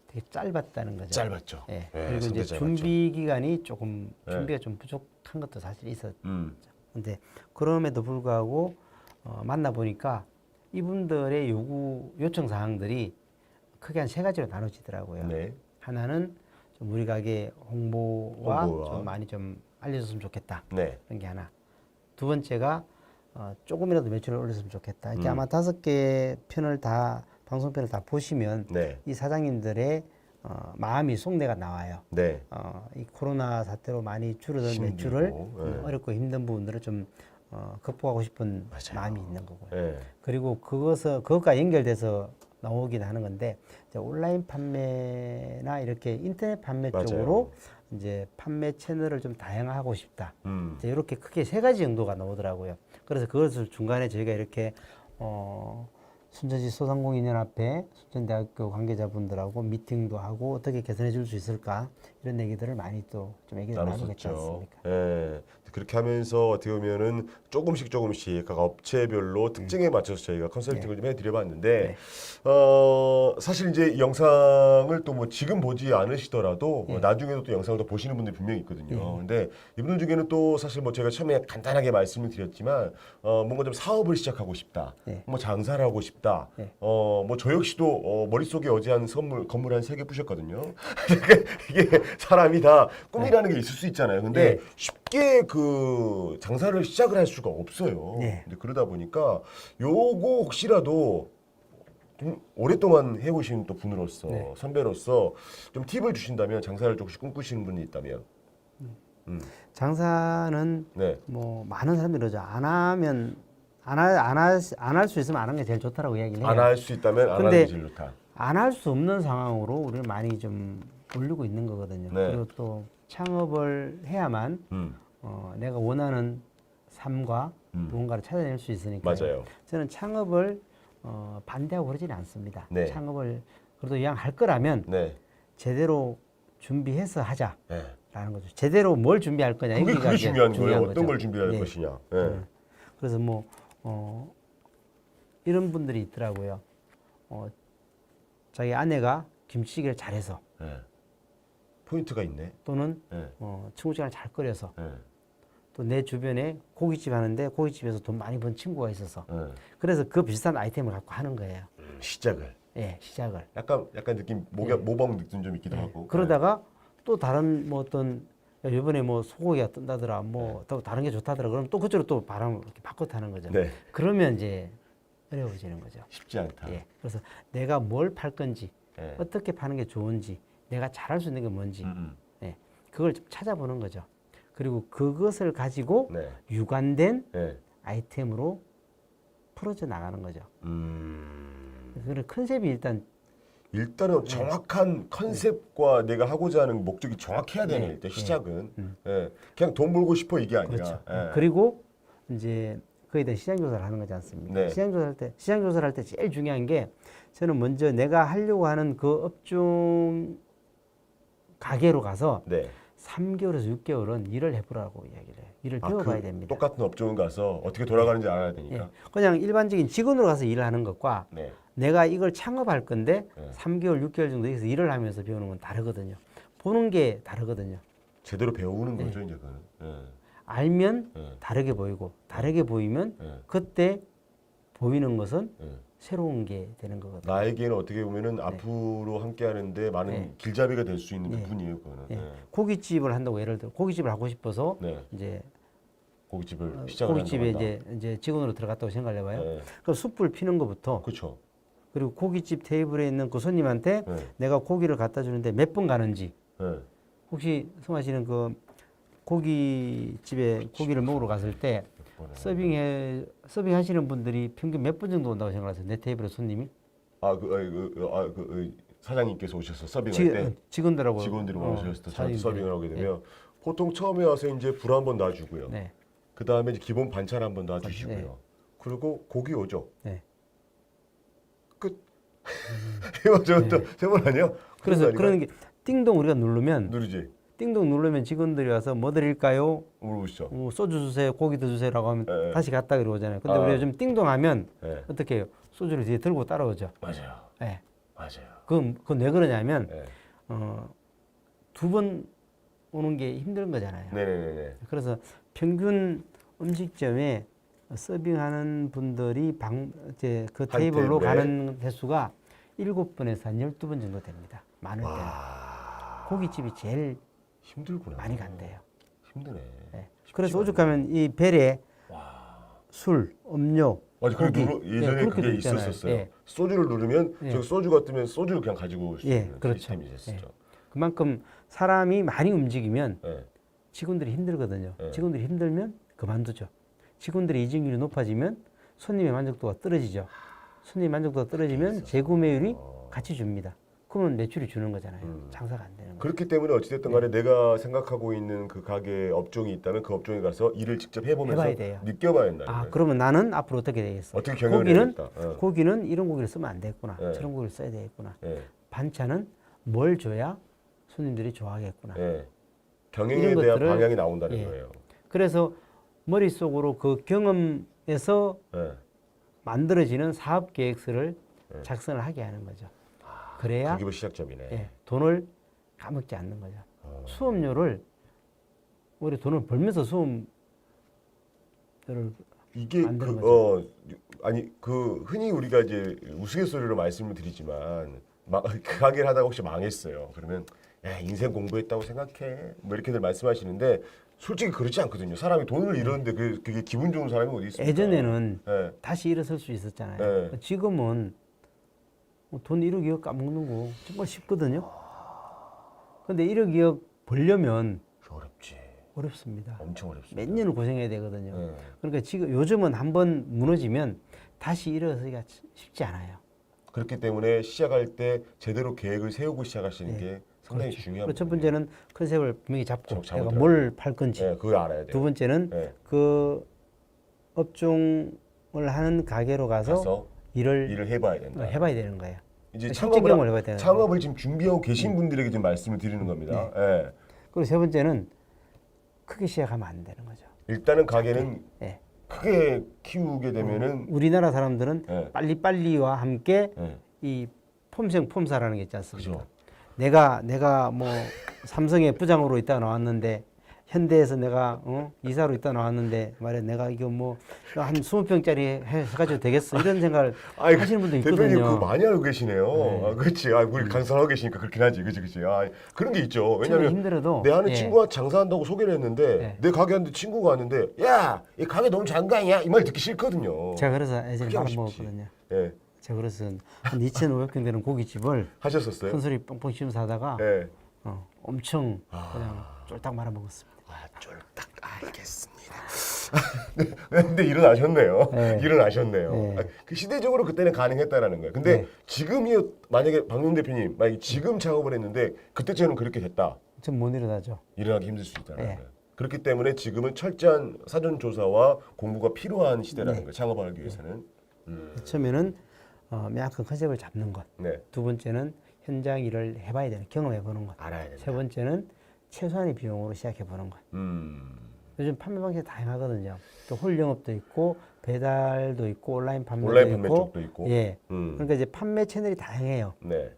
되게 짧았다는 거죠. 짧았죠. 예. 예, 그리고 이제 상당히 짧았죠. 준비 기간이 조금 예. 준비가 좀 부족한 것도 사실 있었죠. 음. 근데 그럼에도 불구하고 만나 보니까 이분들의 요청 사항들이 크게 한 3가지로 나눠지더라고요. 네. 하나는 좀 우리 가게 홍보와 홍보와. 좀 많이 좀 알려줬으면 좋겠다. 네. 그런 게 하나. 두 번째가 조금이라도 매출을 올렸으면 좋겠다. 이렇게 음. 아마 5개 편을 다 방송편을 다 보시면 네. 이 사장님들의 마음이 속내가 나와요. 네. 이 코로나 사태로 많이 줄어든 힘들고, 매출을 예. 어렵고 힘든 부분들을 좀 극복하고 싶은 맞아요. 마음이 있는 거고요. 예. 그리고 그것과 연결돼서 나오긴 하는 건데 이제 온라인 판매나 이렇게 인터넷 판매 맞아요. 쪽으로 이제 판매 채널을 좀 다양화하고 싶다. 이제 이렇게 크게 3가지 정도가 나오더라고요. 그래서 그것을 중간에 저희가 이렇게 순천시 소상공인연합회 순천대학교 관계자분들하고 미팅도 하고 어떻게 개선해 줄 수 있을까 이런 얘기들을 많이 또 좀 얘기를 나누겠지 나눴었죠. 않습니까? 예. 그렇게 하면서 어떻게 보면은 조금씩 각 업체별로 특징에 맞춰서 저희가 컨설팅을 좀 해드려봤는데 사실 이제 이 영상을 또 뭐 지금 보지 않으시더라도 나중에도 또 영상을 더 보시는 분들이 분명히 있거든요. 근데 이분들 중에는 또 사실 뭐 제가 처음에 간단하게 말씀을 드렸지만 뭔가 좀 사업을 시작하고 싶다, 뭐 장사를 하고 싶다. 뭐 저 역시도 머릿속에 어제 한 건물 한 3개 부셨거든요. 이게 사람이 다 꿈이라는 게 있을 수 있잖아요. 근데 쉽게 그 장사를 시작을 할 수가 없어요. 근데 그러다 보니까 요거 혹시라도 좀 오랫동안 해오신 또 분으로서 선배로서 좀 팁을 주신다면 장사를 혹시 꿈꾸시는 분이 있다면 장사는 네. 뭐 많은 사람들이 그러죠. 안 하면 안 할 수 있으면 안 하는 게 제일 좋다라고 이야기를 해요. 안 할 수 있다면 안 하는 근데 게 제일 좋다. 안 할 수 없는 상황으로 우리는 많이 좀 올리고 있는 거거든요. 네. 그리고 또 창업을 해야만 내가 원하는 삶과 무언가를 찾아낼 수 있으니까 맞아요. 저는 창업을 반대하고 그러지는 않습니다. 네. 창업을 그래도 이왕 할 거라면 네. 제대로 준비해서 하자라는 네. 거죠. 제대로 뭘 준비할 거냐. 그게 여기가 이제 중요한 거예요. 어떤 거죠. 걸 준비할 네. 것이냐. 네. 그래서 뭐 이런 분들이 있더라고요. 자기 아내가 김치찌개를 잘해서 네. 포인트가 있네. 또는 네. 친구들이랑 잘 끓여서 네. 또 내 주변에 고깃집 하는데 고깃집에서 돈 많이 번 친구가 있어서 네. 그래서 그 비슷한 아이템을 갖고 하는 거예요. 시작을. 예, 시작을. 약간 느낌 모방 느낌 좀 있기도 하고. 그러다가 또 다른 뭐 어떤 야, 이번에 뭐 소고기가 뜬다더라, 뭐 또 다른 게 좋다더라. 그럼 또 그쪽으로 또 바람을 이렇게 바꿔 타는 거죠. 네. 그러면 이제 어려워지는 거죠. 쉽지 않다. 예. 그래서 내가 뭘 팔 건지, 네. 어떻게 파는 게 좋은지, 내가 잘할 수 있는 게 뭔지, 예. 그걸 좀 찾아보는 거죠. 그리고 그것을 가지고 네. 유관된 네. 아이템으로 풀어져 나가는 거죠. 그런 컨셉이 일단은 정확한 컨셉과 내가 하고자 하는 목적이 정확해야 되는 일단 시작은 예. 그냥 돈 벌고 싶어 이게 아니라 그렇죠. 예. 그리고 이제 그에 대한 시장 조사를 하는 거지 않습니까? 네. 시장 조사를 할 때 제일 중요한 게 저는 먼저 내가 하려고 하는 그 업종 가게로 가서 네. 3개월에서 6개월은 일을 해보라고 이야기를 해요. 일을 배워봐야 됩니다. 똑같은 업종을 가서 어떻게 돌아가는지 알아야 되니까. 예. 그냥 일반적인 직원으로 가서 일을 하는 것과 네. 내가 이걸 창업할 건데 3개월, 6개월 정도 여기서 일을 하면서 배우는 건 다르거든요. 보는 게 다르거든요. 제대로 배우는 거죠 이제 그는. 예. 알면 다르게 보이고 다르게 보이면 그때 보이는 것은 새로운 게 되는 거거든요. 나에게는 어떻게 보면은 앞으로 함께 하는데 많은 길잡이가 될 수 있는 부분이에요 그거는. 예. 예. 고깃집을 한다고 예를 들어 고깃집을 하고 싶어서 네. 이제 고깃집을 시작을 고깃집에 한다고 이제 직원으로 들어갔다고 생각을 해봐요. 네. 그럼 숯불 피는 것부터 그렇죠. 그리고 고깃집 테이블에 있는 그 손님한테 내가 고기를 갖다 주는데 몇 번 가는지 네. 혹시 성화 씨는 그 고깃집에 고기를 먹으러 갔을 때 서빙하시는 분들이 평균 몇 분 정도 온다고 생각하세요? 내 테이블에 손님이? 사장님께서 오셔서 서빙할 때 직원들하고 직원들이 오셔서 서빙을 하게 되면 보통 처음에 와서 이제 불 한번 놔주고요. 네. 그 다음에 이제 기본 반찬 한번 놔주시고요. 네. 그리고 고기 오죠. 네. 끝. 세번 아니요? 그래서 그런 게 띵동 우리가 누르면 누르지. 띵동 누르면 직원들이 와서 뭐 드릴까요? 물어보시죠. 소주 주세요, 고기도 주세요라고 하면 네. 다시 갔다 그러잖아요. 근데 아. 우리가 좀 띵동하면 네. 어떻게 해요? 소주를 뒤에 들고 따라오죠. 맞아요. 네. 맞아요. 그건 왜 그러냐면 네. 두 번 오는 게 힘든 거잖아요. 네네네. 그래서 평균 음식점에 서빙하는 분들이 이제 그 한 테이블로 테이블에? 가는 횟수가 7번에서 한 12번 정도 됩니다. 많을 때는. 와. 고깃집이 제일 힘들구나. 많이 간대요. 힘드네. 네. 그래서 오죽 가면 이 벨에 술, 음료, 맞아. 고기, 예전에 그렇게 그게 돼 있잖아요. 있었어요. 예. 소주를 누르면 예. 저기 소주가 뜨면 소주를 그냥 가지고 올 수 예, 있는 그렇죠. 시스템이 있었죠. 그만큼 사람이 많이 움직이면 예. 직원들이 힘들거든요. 네. 직원들이 힘들면 그만두죠. 직원들의 이직률이 높아지면 손님의 만족도가 떨어지죠. 손님 만족도가 떨어지면 재구매율이 같이 줍니다. 그러면 매출이 주는 거잖아요. 장사가 안 되는 거죠. 그렇기 때문에 어찌됐든 간에 내가 생각하고 있는 그 가게 업종이 있다면 그 업종에 가서 일을 직접 해보면서 해봐야 돼요. 느껴봐야 한다는 아, 거예요. 그러면 나는 앞으로 어떻게 되겠어? 어떻게 경영을 고기는 해야겠다. 어. 고기는 이런 고기를 쓰면 안 되겠구나. 네. 저런 고기를 써야 되겠구나. 예. 반찬은 뭘 줘야 손님들이 좋아하겠구나. 예. 경영에 이런 대한 것들을- 방향이 나온다는 예. 거예요. 그래서 머릿속으로 그 경험에서 예. 만들어지는 사업 계획서를 네. 작성을 하게 하는 거죠. 그래야 그게 뭐 시작점이네. 예, 돈을 까먹지 않는 거죠. 수업료를 오히려 돈을 벌면서 수업료를 이게 만드는 아니 그 흔히 우리가 이제 우스갯소리로 말씀을 드리지만 그 가게를 하다가 혹시 망했어요. 그러면 야 인생 공부했다고 생각해. 뭐 이렇게들 말씀하시는데 솔직히 그렇지 않거든요. 사람이 돈을 잃었는데 그게 기분 좋은 사람이 어디 있습니까? 예전에는 예. 다시 일어설 수 있었잖아요. 네. 지금은 돈 1억 2억 까먹는 거 정말 쉽거든요. 근데 1억 2억 벌려면 어렵지. 어렵습니다. 엄청 어렵습니다. 몇 년을 고생해야 되거든요. 네. 그러니까 지금 요즘은 한번 무너지면 다시 일어서기가 쉽지 않아요. 그렇기 때문에 시작할 때 제대로 계획을 세우고 시작하시는 게 상당히 중요합니다. 그리고 첫 번째는 컨셉을 분명히 잡고 잡아야 내가 돼요. 뭘 팔 건지. 네, 그걸 알아야 돼요. 두 번째는 네. 그 업종을 하는 가게로 가서 일을 해봐야 된다. 해봐야 되는 거예요. 이제 실제 경험을 해봐야 되는 거예요. 창업을 지금 준비하고 계신 분들에게 지금 말씀을 드리는 겁니다. 예. 그리고 세 번째는 크게 시작하면 안 되는 거죠. 일단은 가게는 예. 크게 키우게 되면은 우리나라 사람들은 예. 빨리빨리와 함께 예. 이 폼생 폼사라는 게 있지 않습니까? 그죠. 내가 뭐 삼성의 부장으로 있다 나왔는데 현대에서 내가 이사로 있다 나왔는데 말이야 내가 이거 뭐 한 20평짜리 해가지고 되겠어 이런 생각을 하시는 분도 있거든요. 대표님 그거 많이 알고 계시네요. 아, 그렇지. 아, 우리 강사하고 계시니까 그렇긴 하지. 그렇지. 아, 그런 게 있죠. 왜냐면 힘들어도 내 아는 예. 친구가 장사한다고 소개를 했는데 내 가게 하는데 친구가 왔는데 야, 이 가게 너무 작은 거 아니야? 이 말 듣기 싫거든요. 제가 그래서 예전에 그게 말 하고 싶지. 먹었거든요. 예. 제가 그래서 한 2,500평 되는 고깃집을 하셨었어요? 큰 소리 뻥뻥 치면서 하다가 예. 엄청 그냥 쫄딱 말아 먹었습니다. 아, 쫄딱 알겠습니다. 근데 일어나셨네요. 네. 일어나셨네요. 네. 아, 그 시대적으로 그때는 가능했다라는 거예요. 근데 네. 지금이 만약에 박명 대표님 만약에 지금 창업을 했는데 그때처럼 그렇게 됐다. 전 못 일어나죠. 일어나기 힘들 수 있다는 네. 거예요. 그렇기 때문에 지금은 철저한 사전 조사와 공부가 필요한 시대라는 네. 거예요. 창업을 하기 위해서는. 처음에는 명확한 컨셉을 잡는 것. 네. 두 번째는 현장 일을 해봐야 되는 경험해 보는 것. 알아야 된다. 세 번째는 최소한의 비용으로 시작해 보는 것. 요즘 판매 방식이 다양하거든요. 또 홀 영업도 있고 배달도 있고 온라인 판매도 온라인 있고. 판매 쪽도 있고. 예. 그러니까 이제 판매 채널이 다양해요. 네.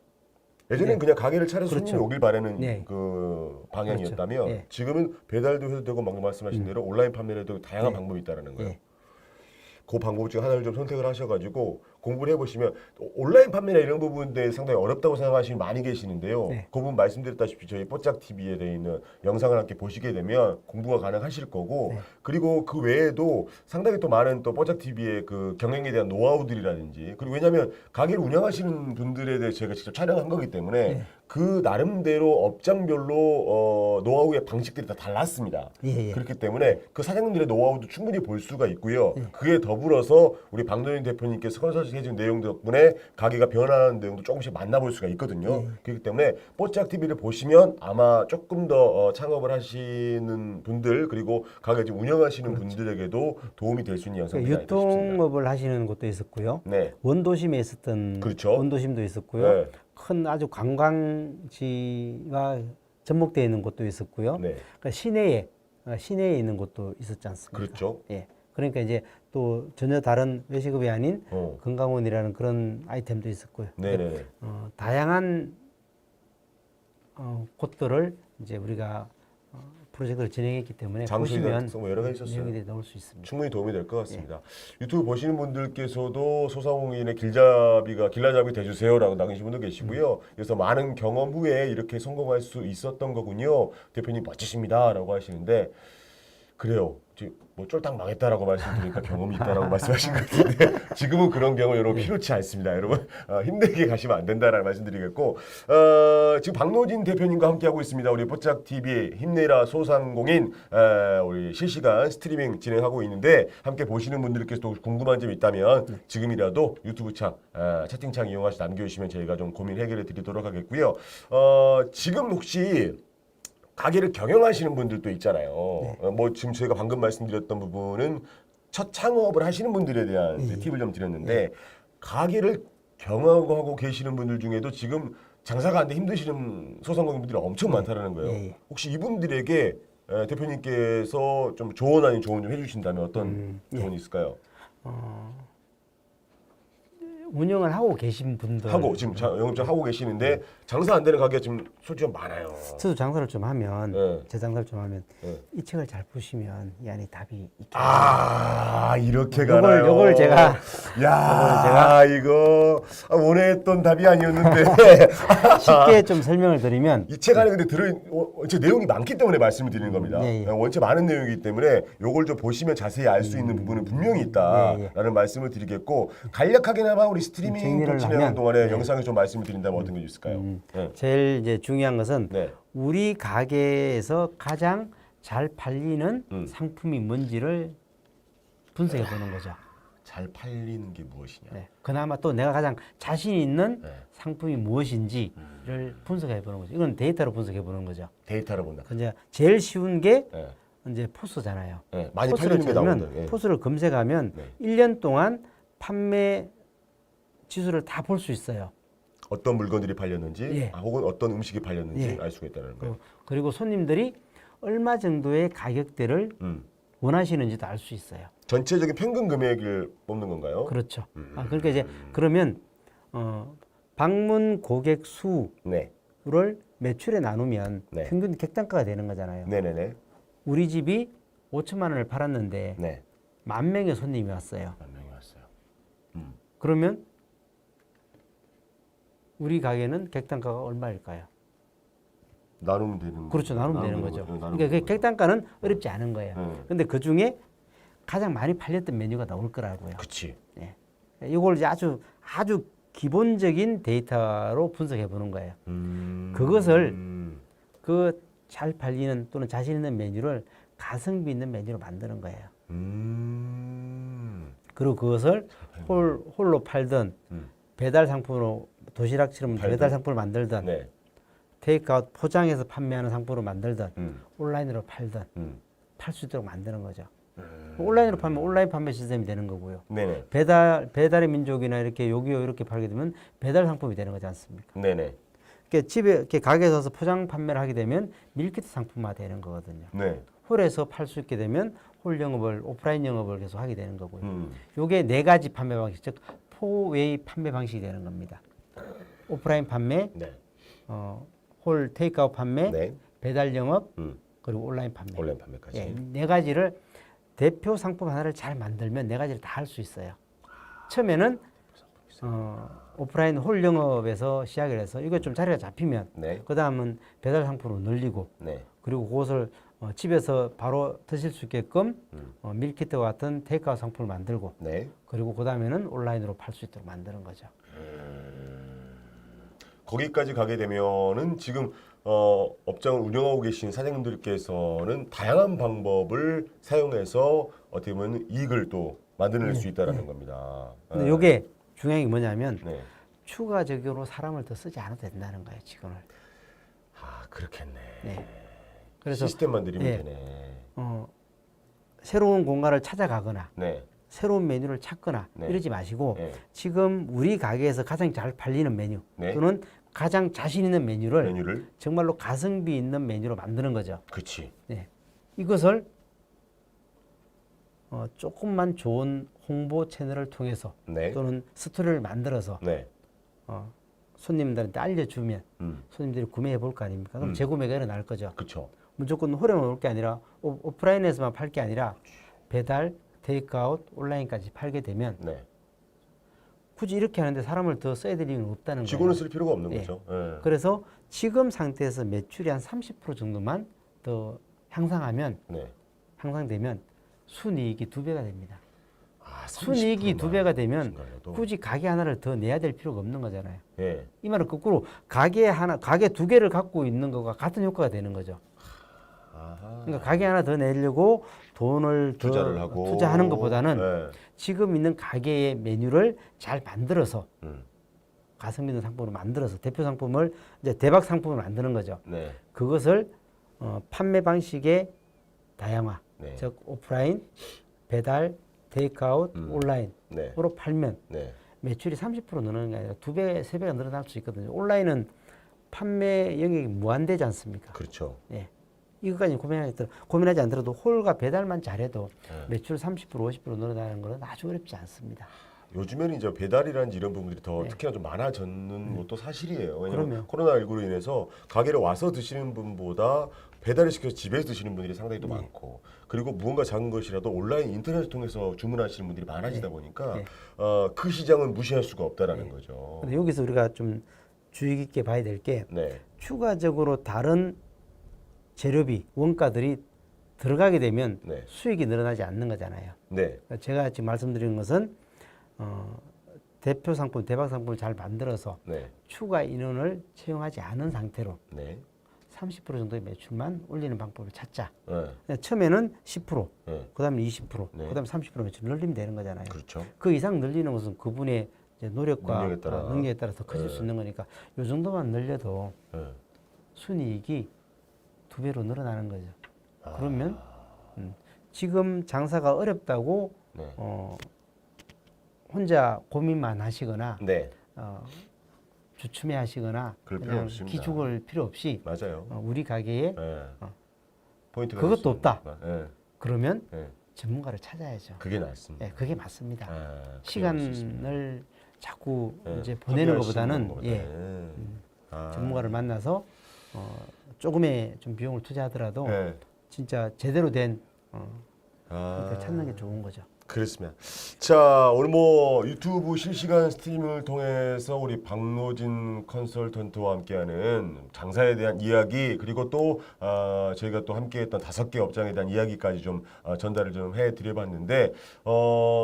예전엔 그냥 가게를 차려서 그렇죠. 손님이 오길 바라는 네. 그 방향이었다면 그렇죠. 예. 지금은 배달도 해도 되고 방금 말씀하신 대로 온라인 판매를 해도 다양한 방법이 있다는 거예요. 예. 그 방법 중 하나를 좀 선택을 하셔가지고 공부를 해보시면 온라인 판매나 이런 부분에 상당히 어렵다고 생각하시는 많이 계시는데요. 네. 그 부분 말씀드렸다시피 저희 뽀짝 TV에 되어 있는 영상을 함께 보시게 되면 공부가 가능하실 거고 네. 그리고 그 외에도 상당히 또 많은 또 뽀짝 TV의 그 경영에 대한 노하우들이라든지 그리고 왜냐하면 가게를 운영하시는 분들에 대해 제가 직접 촬영한 거기 때문에 네. 그 나름대로 업장별로 노하우의 방식들이 다 달랐습니다. 예, 예. 그렇기 때문에 그 사장님들의 노하우도 충분히 볼 수가 있고요. 그에 더불어서 우리 박노인 대표님께서 컨설팅 상세해진 내용 덕분에 가게가 변화하는 내용도 조금씩 만나볼 수가 있거든요. 그렇기 때문에 뽀짝 TV를 보시면 아마 조금 더 창업을 하시는 분들 그리고 가게 지금 운영하시는 분들에게도 도움이 될 수 있는 영상들이 아닐까 싶습니다. 유통업을 하시는 곳도 있었고요. 네. 원도심에 있었던 그렇죠. 원도심도 있었고요. 네. 큰 아주 관광지가 접목되어 있는 곳도 있었고요. 네. 그러니까 시내에 있는 곳도 있었지 않습니까? 그렇죠. 예. 그러니까 이제 또 전혀 다른 외식업이 아닌 어. 건강원이라는 그런 아이템도 있었고요. 네네. 다양한 곳들을 이제 우리가 프로젝트를 진행했기 때문에 장소이나 보시면 뭐 여러 가지 있었어요. 내용이 나올 수 있습니다. 충분히 도움이 될 것 같습니다. 유튜브 보시는 분들께서도 소상공인의 길라잡이 돼주세요라고 남기신 분도 계시고요. 그래서 많은 경험 후에 이렇게 성공할 수 있었던 거군요. 대표님 멋지십니다라고 하시는데 그래요. 뭐 쫄딱 망했다라고 말씀드리니까 경험이 있다라고 말씀하신 것 같은데 지금은 그런 경험 여러분 필요치 않습니다. 여러분 힘들게 가시면 안 된다라는 말씀드리겠고 지금 박노진 대표님과 함께하고 있습니다. 우리 뽀짝 TV 힘내라 소상공인 우리 실시간 스트리밍 진행하고 있는데 함께 보시는 분들께서도 궁금한 점이 있다면 지금이라도 유튜브 채팅창 이용하셔서 남겨주시면 저희가 좀 고민 해결해 드리도록 하겠고요. 지금 혹시 가게를 경영하시는 분들도 있잖아요. 뭐 지금 저희가 방금 말씀드렸던 부분은 첫 창업을 하시는 분들에 대한 팁을 좀 드렸는데 가게를 경영하고 계시는 분들 중에도 지금 장사가 안 돼 힘드시는 소상공인분들이 엄청 많다라는 거예요. 혹시 이분들에게 대표님께서 좀 조언 아닌 조언 좀 해주신다면 어떤 조언이 있을까요? 운영을 하고 계신 분들 하고 지금 영업장 하고 계시는데 장사 안 되는 가게가 지금 솔직히 많아요. 저도 장사를 좀 하면 네. 장사를 좀 하면 네. 이 책을 잘 보시면 이 안에 답이 있겠죠. 이렇게 가나요? 요걸 제가 이거 원했던 답이 아니었는데 쉽게 좀 설명을 드리면 이 책 안에 근데 제 내용이 많기 때문에 말씀을 드리는 겁니다. 원체 많은 내용이기 때문에 요걸 좀 보시면 자세히 알 수 있는 부분은 분명히 있다라는 말씀을 드리겠고 간략하게나마 우리 스트리밍 또 진행하는 동안에 영상에 좀 말씀을 드린다면 어떤 게 있을까요? 제일 이제 중요한 것은 네. 우리 가게에서 가장 잘 팔리는 상품이 뭔지를 분석해 보는 거죠. 잘 팔리는 게 무엇이냐? 네. 그나마 또 내가 가장 자신 있는 상품이 무엇인지를 분석해 보는 거죠. 이건 데이터로 분석해 보는 거죠. 데이터로 본다. 이제 제일 쉬운 게 네. 이제 포스잖아요. 네. 많이 포스를 팔리는 게 찾으면 나온다. 포스를 검색하면 네. 1년 동안 판매 지수를 다 볼 수 있어요. 어떤 물건들이 팔렸는지 예. 혹은 어떤 음식이 팔렸는지 예. 알 수가 있다는 거예요. 그리고 손님들이 얼마 정도의 가격대를 원하시는지도 알 수 있어요. 전체적인 평균 금액을 뽑는 건가요? 그렇죠. 그러니까 이제 그러면 방문 고객 수를 네. 매출에 나누면 네. 평균 객단가가 되는 거잖아요. 네네네. 우리 집이 5천만 원을 팔았는데 네. 10,000명의 손님이 왔어요. 몇 명이 왔어요? 그러면 우리 가게는 객단가가 얼마일까요? 나누면 되는 그렇죠. 거죠. 나누면 되는 거죠. 나누면 그러니까 그 되는 거죠. 객단가는 어렵지 않은 거예요. 근데 그 중에 가장 많이 팔렸던 메뉴가 나올 거라고요. 그치. 예. 이걸 이제 아주 기본적인 데이터로 분석해 보는 거예요. 그것을 그 잘 팔리는 또는 자신 있는 메뉴를 가성비 있는 메뉴로 만드는 거예요. 그리고 그것을 홀로 팔든 배달 상품으로 도시락처럼 배달 상품을 만들든 네. 테이크아웃 포장해서 판매하는 상품으로 만들든 온라인으로 팔든 팔 수 있도록 만드는 거죠. 온라인으로 팔면 온라인 판매 시스템이 되는 거고요. 네네. 배달의 민족이나 이렇게 요기요 이렇게 팔게 되면 배달 상품이 되는 거지 않습니까? 네네. 그러니까 집에 이렇게 가게에 서서 포장 판매를 하게 되면 밀키트 상품화 되는 거거든요. 네. 홀에서 팔 수 있게 되면 홀 영업을 오프라인 영업을 계속 하게 되는 거고요. 요게 4가지 판매 방식, 즉 포웨이 판매 방식이 되는 겁니다. 오프라인 판매, 네. 홀 테이크아웃 판매, 네. 배달 영업, 그리고 온라인 판매. 온라인 판매까지. 예, 4가지를 대표 상품 하나를 잘 만들면 4가지를 다 할 수 있어요. 처음에는 오프라인 홀 영업에서 시작을 해서 이거 좀 자리가 잡히면 네. 그 다음은 배달 상품으로 늘리고 네. 그리고 그것을 집에서 바로 드실 수 있게끔 밀키트와 같은 테이크아웃 상품을 만들고 네. 그리고 그 다음에는 온라인으로 팔 수 있도록 만드는 거죠. 거기까지 가게 되면은 지금 업장을 운영하고 계신 사장님들께서는 다양한 방법을 사용해서 어떻게 보면 이익을 또 만들어낼 수 있다라는 겁니다. 근데 요게 중요한 게 뭐냐면 네. 추가적으로 사람을 더 쓰지 않아도 된다는 거예요, 직원을. 아, 그렇겠네. 네. 그래서 시스템만 들이면 예. 되네. 새로운 공간을 찾아가거나 네. 새로운 메뉴를 찾거나 네. 이러지 마시고 네. 지금 우리 가게에서 가장 잘 팔리는 메뉴 네. 또는 가장 자신 있는 메뉴를 메뉴를 정말로 가성비 있는 메뉴로 만드는 거죠. 그치. 네. 이것을 조금만 좋은 홍보 채널을 통해서 네. 또는 스토리를 만들어서 네. 손님들한테 알려주면 손님들이 구매해 볼 거 아닙니까? 그럼 재구매가 일어날 거죠. 그쵸. 무조건 홀에만 올 게 아니라 오프라인에서만 팔 게 아니라 배달, 테이크아웃, 온라인까지 팔게 되면 네. 굳이 이렇게 하는데 사람을 더 써야 될 이유는 없다는 거예요. 직원을 쓸 필요가 없는 예. 거죠. 예. 그래서 지금 상태에서 매출이 한 30% 정도만 더 향상하면 네. 향상되면 순이익이 2배가 됩니다. 아, 순이익이 2배가 되면 증가해도. 굳이 가게 하나를 더 내야 될 필요가 없는 거잖아요. 예. 이 말은 거꾸로 가게 2개를 갖고 있는 거가 같은 효과가 되는 거죠. 아하. 그러니까 가게 하나 더 내려고 돈을 더 투자를 하고 투자하는 것보다는 예. 지금 있는 가게의 메뉴를 잘 만들어서 음. 가성비 있는 상품을 만들어서 대표 상품을 이제 대박 상품을 만드는 거죠. 네. 그것을 판매 방식의 다양화, 네. 즉 오프라인, 배달, 테이크아웃, 온라인으로 네. 팔면 네. 매출이 30% 늘어나는 게 아니라 2배, 3배가 늘어날 수 있거든요. 온라인은 판매 영역이 무한되지 않습니까? 그렇죠. 예. 이것까지 고민하지 않더라도 홀과 배달만 잘해도 네. 매출 30% 50% 늘어나는 것은 아주 어렵지 않습니다. 요즘에는 이제 배달이라든지 이런 부분들이 더 네. 특히나 좀 많아졌는 것도 사실이에요. 왜냐하면 그럼요. 코로나19로 인해서 가게를 와서 드시는 분보다 배달을 시켜서 집에서 드시는 분들이 상당히 또 많고 그리고 무언가 작은 것이라도 온라인 인터넷을 통해서 주문하시는 분들이 많아지다 보니까 네. 그 시장은 무시할 수가 없다라는 거죠. 근데 여기서 우리가 좀 주의 깊게 봐야 될 게 네. 추가적으로 다른 재료비, 원가들이 들어가게 되면 네. 수익이 늘어나지 않는 거잖아요. 네. 그러니까 제가 지금 말씀드리는 것은 대표 상품, 대박 상품을 잘 만들어서 네. 추가 인원을 채용하지 않은 상태로 네. 30% 정도의 매출만 올리는 방법을 찾자. 네. 처음에는 10%, 네. 그다음에 20%, 네. 그다음에 30% 매출 늘리면 되는 거잖아요. 그렇죠. 그 이상 늘리는 것은 그분의 이제 노력과 능력에 따라. 서 커질 네. 수 있는 거니까 이 정도만 늘려도 네. 순이익이 2배로 늘어나는 거죠. 아. 그러면 지금 장사가 어렵다고 네. 혼자 고민만 하시거나 네. 주춤해하시거나 그럴 필요 그냥 없습니다. 기죽을 필요 없이 맞아요. 우리 가게에 네. 포인트가 그것도 있습니다. 없다. 네. 그러면 네. 전문가를 찾아야죠. 그게 낫습니다. 네, 그게 맞습니다. 아, 시간을 자꾸 네. 이제 보내는 허비하시는 것보다는 거보다. 예, 네. 아. 전문가를 만나서 조금의 좀 비용을 투자하더라도 네. 진짜 제대로 된 아. 걸 찾는 게 좋은 거죠. 그렇습니다. 자, 오늘 뭐 유튜브 실시간 스트리밍을 통해서 우리 박노진 컨설턴트와 함께하는 장사에 대한 이야기 그리고 또 저희가 또 함께했던 5개 업장에 대한 이야기까지 좀 전달을 좀 해드려봤는데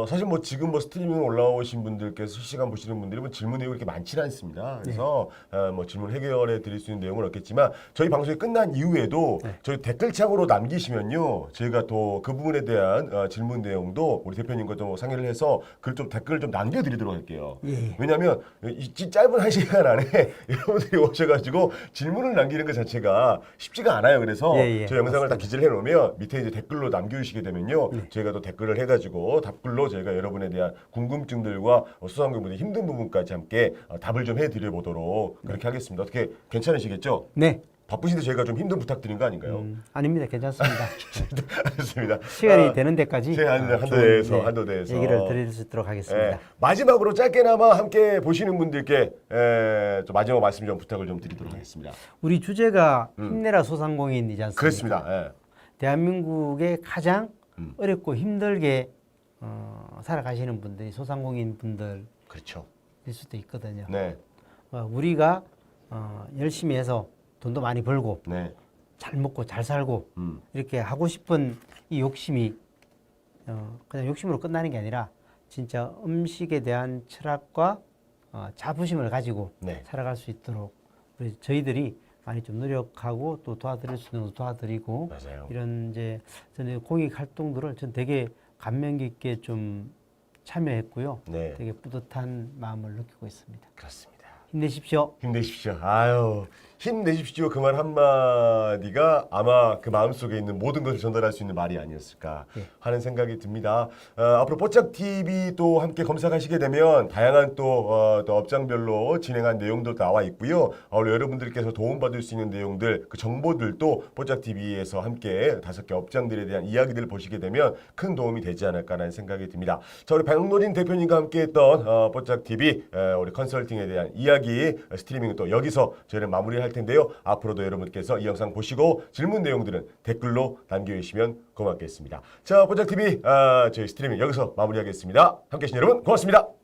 사실 뭐 지금 뭐 스트리밍 올라오신 분들께서 실시간 보시는 분들이 뭐 질문 내용이 그렇게 많지는 않습니다. 그래서 뭐 질문 해결해 드릴 수 있는 내용은 없겠지만 저희 방송이 끝난 이후에도 저희 댓글창으로 남기시면요 저희가 또 그 부분에 대한 질문 내용도 우리 대표님과 좀 상의를 해서 댓글을 좀 남겨드리도록 할게요. 예. 왜냐하면 이 짧은 1시간 안에 여러분들이 오셔가지고 질문을 남기는 것 자체가 쉽지가 않아요. 그래서 예, 저 영상을 맞습니다. 다 기재를 해놓으면 밑에 이제 댓글로 남겨주시게 되면요, 저희가 또 댓글을 해가지고 답글로 저희가 여러분에 대한 궁금증들과 소상공인분들 힘든 부분까지 함께 답을 좀 해드려 보도록 그렇게 하겠습니다. 어떻게 괜찮으시겠죠? 네. 바쁘신데 저희가 좀 힘든 부탁드린 거 아닌가요? 아닙니다. 괜찮습니다. 알겠습니다. 시간이 되는 데까지 한도대에서 얘기를 드릴 수 있도록 하겠습니다. 예, 마지막으로 짧게나마 함께 보시는 분들께 좀 마지막 말씀 좀 부탁을 좀 드리도록 하겠습니다. 우리 주제가 힘내라 소상공인이지 않습니까? 그렇습니다. 예. 대한민국의 가장 어렵고 힘들게 살아가시는 분들이 소상공인 분들일 그렇죠. 수도 있거든요. 네, 우리가 열심히 해서 돈도 많이 벌고 네, 잘 먹고 잘 살고 이렇게 하고 싶은 이 욕심이 그냥 욕심으로 끝나는 게 아니라 진짜 음식에 대한 철학과 자부심을 가지고 네. 살아갈 수 있도록 우리 저희들이 많이 좀 노력하고 또 도와드릴 수 있는 것도 도와드리고 맞아요. 이런 이제 저는 공익 활동들을 전 되게 감명 깊게 좀 참여했고요. 네. 되게 뿌듯한 마음을 느끼고 있습니다. 그렇습니다. 힘내십시오. 힘내십시오. 아유, 힘내십시오. 그 말 한마디가 아마 그 마음속에 있는 모든 것을 전달할 수 있는 말이 아니었을까 하는 생각이 듭니다. 앞으로 뽀짝TV 또 함께 검색하시게 되면 다양한 또 업장별로 진행한 내용도 나와 있고요. 여러분들께서 도움받을 수 있는 내용들, 그 정보들도 뽀짝TV에서 함께 5개 업장들에 대한 이야기들을 보시게 되면 큰 도움이 되지 않을까라는 생각이 듭니다. 자, 우리 박노진 대표님과 함께 했던 뽀짝TV 우리 컨설팅에 대한 이야기 스트리밍은 또 여기서 저희는 마무리할 텐데요. 앞으로도 여러분께서 이 영상 보시고 질문 내용들은 댓글로 남겨주시면 고맙겠습니다. 자, 뽀짝TV 저희 스트리밍 여기서 마무리하겠습니다. 함께해 주신 여러분 고맙습니다.